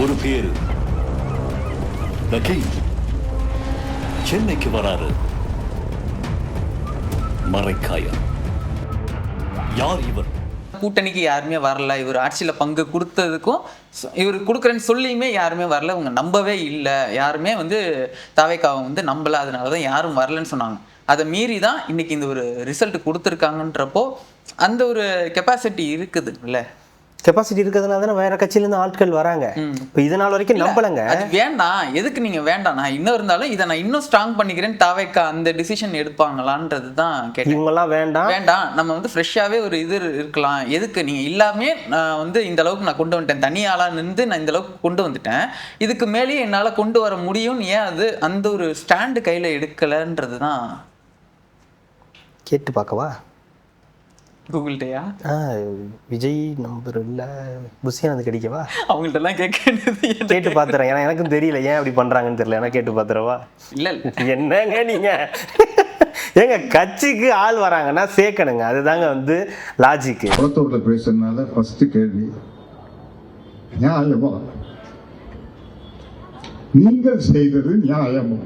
ஒரு பேரு The King சென்னைக்கு வராரு. மரைக்காயர். யார் இவர்? கூட்டணிக்கு யாருமே வரல, இவர் ஆட்சியில் பங்கு கொடுத்ததுக்கும் இவர் கொடுக்குறேன்னு சொல்லியுமே யாருமே வரல, இவங்க நம்பவே இல்லை, யாருமே தாவேக்காவை நம்பலை, அதனால தான் யாரும் வரலன்னு சொன்னாங்க. அதை மீறி தான் இன்னைக்கு இந்த ஒரு ரிசல்ட் கொடுத்துருக்காங்கன்றப்போ அந்த ஒரு கெப்பாசிட்டி இருக்குது இல்லை? கெப்பாசிட்டி இருக்கிறதுனால தானே வேற கட்சியிலேருந்து ஆட்கள் வராங்க. இப்போ இதனால் வரைக்கும் நம்பலைங்க. அது வேண்டாம், எதுக்கு நீங்கள் வேண்டாம், நான் இன்னும் இருந்தாலும் இதை நான் இன்னும் ஸ்ட்ராங் பண்ணிக்கிறேன் தாவேக்கா அந்த டிசிஷன் எடுப்பாங்களான்றது தான் கேட்டேன். இவங்கெல்லாம் வேண்டாம் வேண்டாம், நம்ம ஃப்ரெஷ்ஷாகவே ஒரு இது இருக்கலாம், எதுக்கு நீங்கள் இல்லாமே நான் இந்த அளவுக்கு நான் கொண்டு வந்துட்டேன், தனியாளாக நின்று நான் இந்த அளவுக்கு கொண்டு வந்துட்டேன், இதுக்கு மேலேயே என்னால் கொண்டு வர முடியும், ஏன் அது அந்த ஒரு ஸ்டாண்டு கையில் எடுக்கலைன்றது தான். கேட்டு பார்க்கவா கூகுள்கிட்டயா? விஜய் நம்பர் இல்லை, புஷியானது கிடைக்கவா? அவங்கள்ட்டலாம் கேட்டு பார்த்துறேன், ஏன்னா எனக்கும் தெரியல ஏன் அப்படி பண்ணுறாங்கன்னு தெரியல. ஏன்னா கேட்டு பார்த்துறவா? இல்லை என்னங்க நீங்கள் ஏங்க கட்சிக்கு ஆள் வராங்கன்னா சேர்க்கணுங்க, அதுதாங்க லாஜிக்கு. குளத்தூர்ல பேசுறதுனால ஃபர்ஸ்ட் கேள்வி, நியாயமா நீங்கள் செய்தது நியாயமா?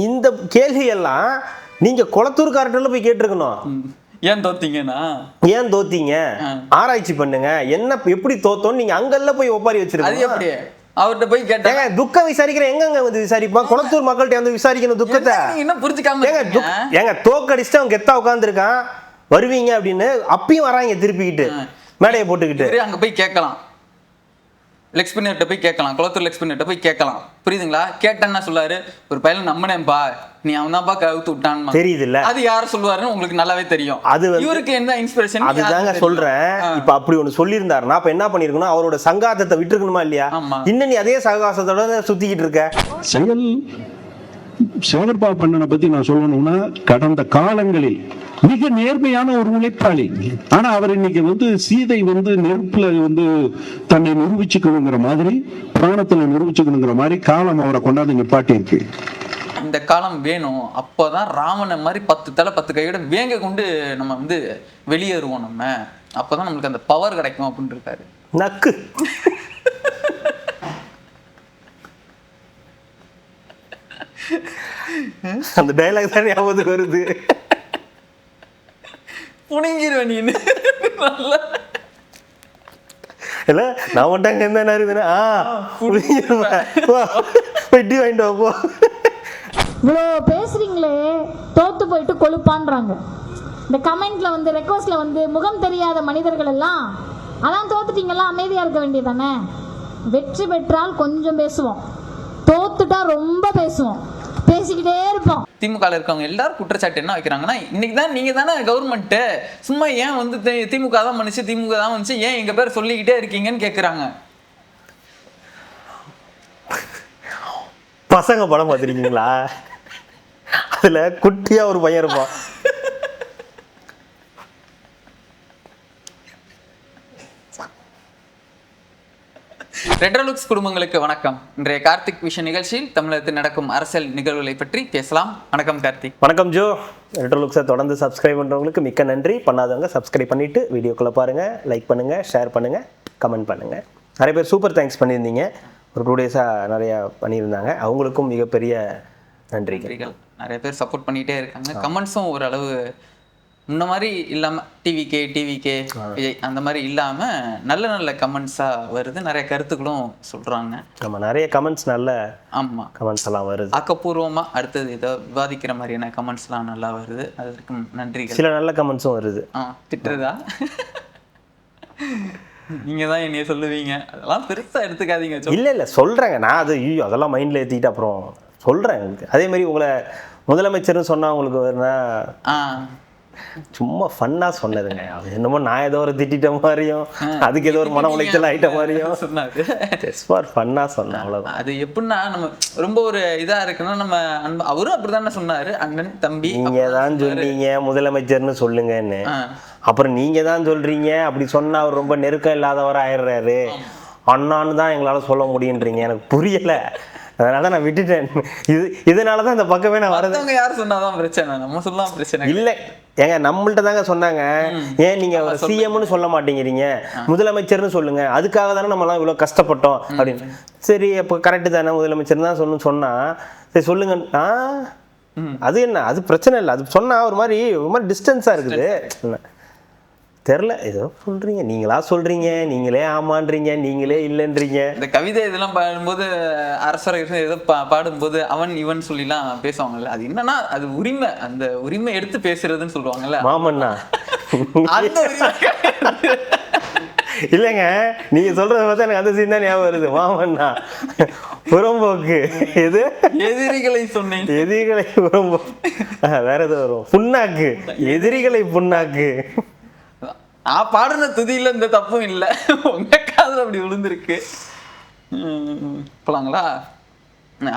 இந்த கேள்வி எல்லாம் நீங்க குளத்தூர்கார்ட்ட போய் கேட்டிருக்கணும். ஏன் தோத்தீங்கன்னா, ஏன் தோத்தீங்க ஆராய்ச்சி பண்ணுங்க, என்ன எப்படி தோத்தோன்னு நீங்க அங்கெல்லாம் போய் ஒப்பாரி வச்சிருக்கீங்க. அப்படியே அவர்கிட்ட போய் கேட்டாங்க, துக்கம் விசாரிக்கிற எங்க விசாரிப்பான்? குளத்தூர் மக்கள்கிட்ட விசாரிக்கணும் துக்கத்தை. இன்னும் புரிஞ்சுக்காம ஏங்க தோக்கடிச்சுட்டு அவங்க கெத்தா உட்காந்துருக்கான், வருவீங்க அப்படின்னு அப்பயும் வராங்க திருப்பிக்கிட்டு மேடையை போட்டுக்கிட்டு. அங்க போய் கேட்கலாம், லெக்ஸ்பின்னர்கிட்ட போய் கேட்கலாம், குளத்தூர் லெக்ஸ்பின்னர்கிட்ட போய் கேட்கலாம், புரியுதுங்களா? கேட்டேன்னா சொல்லாரு, ஒரு பையன் நம்பினேன்பா, நீ அவன் தான்ப்பா கவுத்து விட்டான், தெரியுது இல்ல? அது யார சொல்லுவாருன்னு உங்களுக்கு நல்லாவே தெரியும். அது இவருக்கு என்ன இன்ஸ்பிரேஷன்? அதுதாங்க சொல்றேன். இப்ப அப்படி ஒண்ணு சொல்லியிருந்தாருன்னா அப்ப என்ன பண்ணிருக்கணும்? அவரோட சங்காத்தத்தை விட்டுருக்கணுமா இல்லையா? இன்னும் நீ அதே சகாசத்தோட சுத்திக்கிட்டு இருக்க. செயல் சேகர்பாபு பண்ணனை பத்தி நான் சொல்லணும்னா, கடந்த காலங்களில் மிக நேர்மையான ஒரு உழைப்பாளி. ஆனா அவர் இன்னைக்கு சீதை நெருப்புல தன்னை நிரூபிச்சுக்கணுங்கிற மாதிரி, பிராணத்துல நிரூபிச்சுக்கணுங்கிற மாதிரி காலம் அவரை கொண்டாந்து நிப்பாட்டி இருக்கு. இந்த காலம் வேணும், அப்போதான் ராமனை மாதிரி 10 தலை 10 கையோட வேங்க கொண்டு நம்ம வெளியேறுவோம், நம்ம அப்பதான் நம்மளுக்கு அந்த பவர் கிடைக்கும் அப்படின்னு இருக்காரு. நக்கு அந்த டைலாக் தான் ஞாபகத்துக்கு வருது. புனிங்கிருவேன் நீ இல்ல, நான் மட்டும் என்ன இருக்குதுன்னா வெட்டி வாங்கிட்டு போ. இவ்வளோ பேசுறீங்களே, தோத்து போயிட்டு கொழுப்பான்றாங்க. இந்த கமெண்ட்ல ரெக்வஸ்ட்ல முகம் தெரியாத மனிதர்கள் எல்லாம் அதான் தோத்துட்டீங்களா, அமைதியா இருக்க வேண்டியதானே. வெற்றி பெற்றால் கொஞ்சம் பேசுவோம், தோத்துட்டா ரொம்ப பேசுவோம், பேசிக்கிட்டே இருப்போம். திமுக இருக்கவங்க எல்லாரும் குற்றச்சாட்டு என்ன வைக்கிறாங்கன்னா, இன்னைக்கு தான் நீங்க தானே கவர்மெண்ட், சும்மா ஏன் திமுக தான் பண்ணுச்சு, திமுக தான் வந்துச்சு, ஏன் எங்க பேர் சொல்லிக்கிட்டே இருக்கீங்கன்னு கேக்குறாங்க. பசங்க படம் பார்த்துருக்கீங்களா? அதுல குட்டியா ஒரு பையன் இருப்பான். ரெட்ரோலுக்ஸ் குடும்பங்களுக்கு வணக்கம். இன்றைய கார்த்திக் விஷன் நிகழ்ச்சியில் தமிழகத்தில் நடக்கும் அரசியல் நிகழ்வுகளை பற்றி பேசலாம். வணக்கம் கார்த்திக். வணக்கம் ஜோ. ரெட்ரோலுக்ஸை தொடர்ந்து சப்ஸ்கிரைப் பண்ணுறவங்களுக்கு மிக்க நன்றி. பண்ணாதவங்க சப்ஸ்கிரைப் பண்ணிவிட்டு வீடியோக்குள்ளே பாருங்கள், லைக் பண்ணுங்கள், ஷேர் பண்ணுங்கள், கமெண்ட் பண்ணுங்கள். நிறைய பேர் சூப்பர் தேங்க்ஸ் பண்ணியிருந்தீங்க, ஒரு 2 டேஸாக நிறையா பண்ணியிருந்தாங்க, அவங்களுக்கும் மிகப்பெரிய நன்றிகள். நிறைய பேர் சப்போர்ட் பண்ணிகிட்டே இருக்காங்க. கமெண்ட்ஸும் ஓரளவு முன்ன மாதிரி இல்லாமல் டிவிகே விஜய் அந்த மாதிரி இல்லாமல் நல்ல நல்ல கமெண்ட்ஸாக வருது, நிறைய கருத்துக்களும் சொல்கிறாங்க. நம்ம நிறைய கமெண்ட்ஸ் நல்ல கமெண்ட்ஸ் எல்லாம் வருது, ஆக்கப்பூர்வமாக அடுத்தது ஏதோ விவாதிக்கிற மாதிரியான கமெண்ட்ஸ்லாம் நல்லா வருது, அதற்கு நன்றி. சில நல்ல கமெண்ட்ஸும் வருது. திட்டுறதா நீங்கள் தான் என்னைய சொல்லுவீங்க, அதெல்லாம் பெருசாக எடுத்துக்காதீங்க. இல்லை சொல்கிறேங்க நான், அது அதெல்லாம் மைண்டில் ஏற்றிக்கிட்டு அப்புறம் சொல்கிறேன். அதே மாதிரி உங்களை முதலமைச்சர்னு சொன்னால் உங்களுக்கு வருனா சும்மா ஃபன்னா சொன்னதுங்க. என்னமோ நான் ஏதோ ஒரு திட்ட மாதிரியும், அதுக்கு ஏதோ ஒரு மன உளைச்சல் ஆயிட்ட மாதிரியும் சொன்னாரு. ஃபன்னா சொன்னேன், அவ்வளவுதான். அது எப்படின்னா நம்ம ரொம்ப ஒரு இதா இருக்குன்னா, நம்ம அவரும் அப்படிதானே சொன்னாரு, அண்ணன் தம்பி நீங்க தான் சொன்னீங்க முதலமைச்சர்னு சொல்லுங்கன்னு, அப்புறம் நீங்க தான் சொல்றீங்க. அப்படி சொன்னா அவர் ரொம்ப நெருக்கம் இல்லாதவர ஆயிடுறாரு, அண்ணான்னு தான் எங்களால சொல்ல முடியுன்றீங்க. எனக்கு புரியல. அதனால தான் நான் விட்டுட்டேன். இதனால தான் இந்த பக்கமே நான் வரது. மத்தவங்க யார் சொன்னாதான் பிரச்சனை, நம்ம சொல்லலாம் பிரச்சனை இல்லை ஏங்க, நம்மள்ட்ட தாங்க சொன்னாங்க. ஏன் நீங்க சிஎம்னு சொல்ல மாட்டேங்கிறீங்க, முதலமைச்சர்னு சொல்லுங்க, அதுக்காக தானே நம்மலாம் இவ்வளோ கஷ்டப்பட்டோம் அப்படின்னு. சரி அப்போ கரெக்டு தானே, முதலமைச்சர் தான் சொன்னா சரி சொல்லுங்க. அது என்ன, அது பிரச்சனை இல்லை, அது சொன்னா ஒரு மாதிரி டிஸ்டன்ஸாக இருக்குது. தெரில, ஏதோ சொல்றீங்க, நீங்களா சொல்றீங்க, நீங்களே ஆமான்றீங்க, நீங்களே இல்லைன்றீங்க. இந்த கவிதை இதெல்லாம் பாடும்போது அரசர் ஏதோ பாடும்போது அவன் இவன் சொல்லிலாம் பேசுவாங்கல்ல, அது என்னன்னா அது உரிமை, அந்த உரிமை எடுத்து பேசுறதுன்னு சொல்லுவாங்கல்ல மாமன்னா. அந்த இல்லைங்க, நீங்க சொல்றத பார்த்தா எனக்கு அந்த சீன் தான் ஞாபகம் வருது. மாமன்னா புறம்போக்கு, எது எதிரிகளை சொன்னேன், எதிரிகளை புறம்போக்கு, வேற எதுவும் வரும், புண்ணாக்கு, எதிரிகளை புண்ணாக்கு. பாடுன துதியில இந்த தப்பும் இல்லை, உங்க காதுல அப்படி விழுந்திருக்கு. போலாங்களா?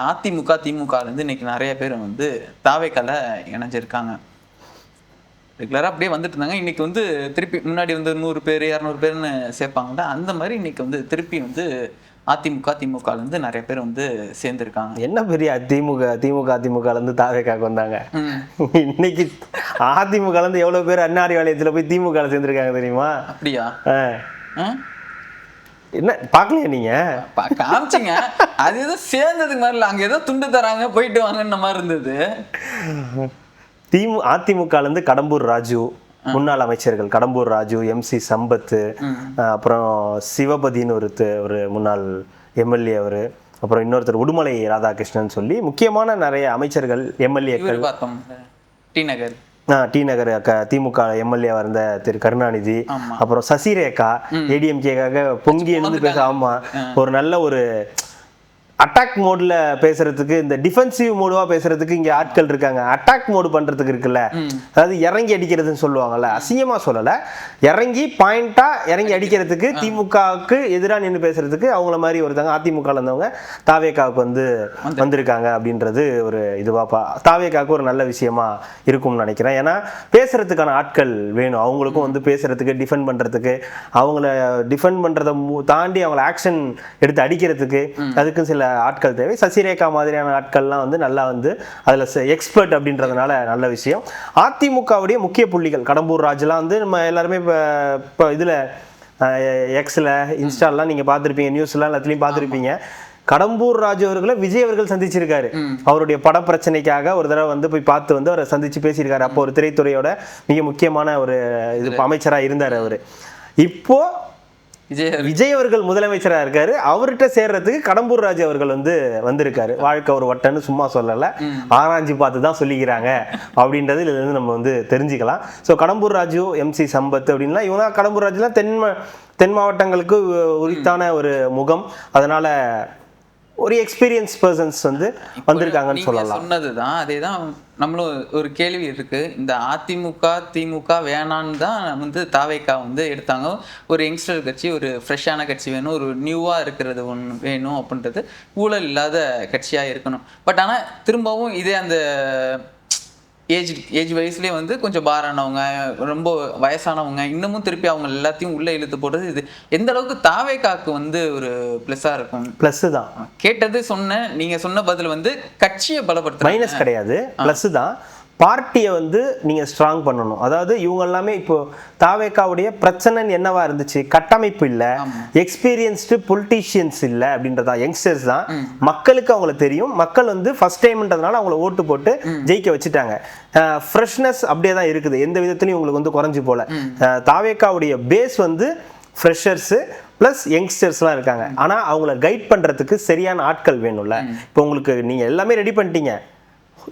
அதிமுக திமுக இருந்து இன்னைக்கு நிறைய பேர் வந்து தாவேக்கால இணைஞ்சிருக்காங்க. ரெகுலராக அப்படியே வந்துட்டு இருந்தாங்க. இன்னைக்கு வந்து திருப்பி முன்னாடி வந்து 100 பேர் 200 பேர்னு சேர்ப்பாங்கல்ல, அந்த மாதிரி இன்னைக்கு வந்து திருப்பி வந்து அதிமுக திமுகலேருந்து நிறைய பேர் வந்து சேர்ந்துருக்காங்க. என்ன பெரிய அதிமுகலேருந்து தாவேக்காக்கு வந்தாங்க. இன்னைக்கு அதிமுகலேருந்து எவ்வளோ பேர் அண்ணாரிவாளையத்தில் போய் திமுக சேர்ந்துருக்காங்க தெரியுமா? அப்படியா? என்ன பார்க்கலையா நீங்க? காமிச்சிங்க, அது ஏதோ சேர்ந்ததுக்கு மாதிரி இல்லை, அங்கே ஏதோ துண்டு தராங்க போயிட்டு வாங்கன்ற மாதிரி இருந்தது. அதிமுகலேருந்து கடம்பூர் ராஜு, முன்னாள் அமைச்சர்கள் கடம்பூர் ராஜு, MC சம்பத்து, அப்புறம் சிவபதினு ஒரு முன்னாள் எம்எல்ஏ அவர், அப்புறம் இன்னொருத்தர் உடுமலை ராதாகிருஷ்ணன் சொல்லி முக்கியமான நிறைய அமைச்சர்கள் எம்எல்ஏக்கள். டி நகர் திமுக எம்எல்ஏவா இருந்த திரு கருணாநிதி, அப்புறம் சசிரேகா ADMKக்காக பொங்கி எழுந்து பேச. ஆமா, ஒரு நல்ல ஒரு அட்டாக் மோட்ல பேசுறதுக்கு, இந்த டிஃபென்சிவ் மோடுவா பேசுறதுக்கு இங்க ஆட்கள் இருக்காங்க. அட்டாக் மோடு பண்றதுக்கு இருக்குல்ல, அதாவது இறங்கி அடிக்கிறதுன்னு சொல்லுவாங்கல்ல, அசிங்கமா சொல்லல, இறங்கி பாயிண்டா இறங்கி அடிக்கிறதுக்கு, திமுகவுக்கு எதிராக நின்று பேசுறதுக்கு அவங்கள மாதிரி ஒருத்தவங்க அதிமுக இருந்தவங்க தாவேக்காவுக்கு வந்து வந்திருக்காங்க அப்படின்றது ஒரு இதுவா தாவேக்காவுக்கு ஒரு நல்ல விஷயமா இருக்கும்னு நினைக்கிறேன். ஏன்னா பேசுறதுக்கான ஆட்கள் வேணும், அவங்களுக்கும் வந்து பேசுறதுக்கு, டிஃபெண்ட் பண்றதுக்கு, அவங்கள டிஃபெண்ட் பண்றதை தாண்டி அவங்கள ஆக்ஷன் எடுத்து அடிக்கிறதுக்கு அதுக்கு சில ஆட்கள் தேவை. சசிரேகா மாதிரியான ஆட்கள்லாம் வந்து நல்லா வந்து அதில் எக்ஸ்பர்ட் அப்படின்றதுனால நல்ல விஷயம். அதிமுகவுடைய முக்கிய புள்ளிகள் கடம்பூர் ராஜுலாம் வந்து நம்ம எல்லாருமே இப்போ இதில் எக்ஸில் இன்ஸ்டாலாம் நீங்கள் பார்த்துருப்பீங்க, நியூஸ்லாம் எல்லாத்துலேயும் பார்த்துருப்பீங்க. கடம்பூர் ராஜு அவர்களை விஜய் அவர்கள் சந்திச்சிருக்காரு. அவருடைய பட பிரச்சனைக்காக ஒரு தடவை வந்து போய் பார்த்து வந்து அவரை சந்திச்சு பேசியிருக்காரு. அப்போ ஒரு திரைத்துறையோட மிக முக்கியமான ஒரு இது அமைச்சராக இருந்தார் அவர். இப்போ விஜய் அவர்கள் முதலமைச்சராக இருக்காரு. அவர்கிட்ட சேர்றதுக்கு கடம்பூர் ராஜு அவர்கள் வந்து வந்திருக்காரு. வாழ்க்கை ஒரு வட்டன்னு சும்மா சொல்லல, ஆராய்ச்சி பார்த்து தான் சொல்லிக்கிறாங்க அப்படின்றது இதுல இருந்து நம்ம வந்து தெரிஞ்சுக்கலாம். ஸோ கடம்பூர் ராஜு, MC சம்பத் அப்படின்லாம் இவங்க கடம்பூர் ராஜுலாம் தென் மாவட்டங்களுக்கு உரித்தான ஒரு முகம். அதனால ஒரு எக்ஸ்பீரியன்ஸ் பர்சன்ஸ் வந்து வந்திருக்காங்கன்னு சொல்லலாம். சொன்னதுதான் அதேதான். நம்மளும் ஒரு கேள்வி இருக்கு, இந்த அதிமுக திமுக வேணான்னு தான் வந்து தாவேக்கா வந்து எடுத்தாங்க. ஒரு யங்ஸ்டர் கட்சி, ஒரு ஃப்ரெஷ்ஷான கட்சி வேணும், ஒரு நியூவாக இருக்கிறது ஒன்று வேணும் அப்படின்றது, ஊழல் இல்லாத கட்சியாக இருக்கணும். பட் ஆனால் திரும்பவும் இதே அந்த ஏஜ் வயசுலேயே வந்து கொஞ்சம் பாரானவங்க, ரொம்ப வயசானவங்க, இன்னமும் திருப்பி அவங்க எல்லாத்தையும் உள்ளே இழுத்து போடுறது, இது எந்த அளவுக்கு தாவேக்காக்கு வந்து ஒரு ப்ளஸ்ஸாக இருக்கும்? ப்ளஸ்ஸு தான். கேட்டது சொன்ன நீங்கள் சொன்ன பதில் வந்து கட்சியை பலப்படுத்த, மைனஸ் கிடையாது, ப்ளஸ்ஸு தான். பார்ட்டியை வந்து நீங்கள் ஸ்ட்ராங் பண்ணணும். அதாவது இவங்க எல்லாமே இப்போ தாவேக்காவுடைய பிரச்சனை என்னவா இருந்துச்சு, கட்டமைப்பு இல்லை, எக்ஸ்பீரியன்ஸ்டு பொலிட்டீஷியன்ஸ் இல்லை அப்படின்றதா, யங்ஸ்டர்ஸ் தான். மக்களுக்கு அவங்கள தெரியும், மக்கள் வந்து ஃபர்ஸ்ட் டைம்ன்றதுனால அவங்கள ஓட்டு போட்டு ஜெயிக்க வச்சுட்டாங்க. ஃப்ரெஷ்னஸ் அப்படியே தான் இருக்குது, எந்த விதத்துலையும் உங்களுக்கு வந்து குறைஞ்சி போல. தாவேக்காவுடைய பேஸ் வந்து ஃப்ரெஷர்ஸு ப்ளஸ் யங்ஸ்டர்ஸ்லாம் இருக்காங்க. ஆனால் அவங்கள கைட் பண்ணுறதுக்கு சரியான ஆட்கள் வேணும்ல. இப்போ உங்களுக்கு நீங்கள் எல்லாமே ரெடி பண்ணிட்டீங்க,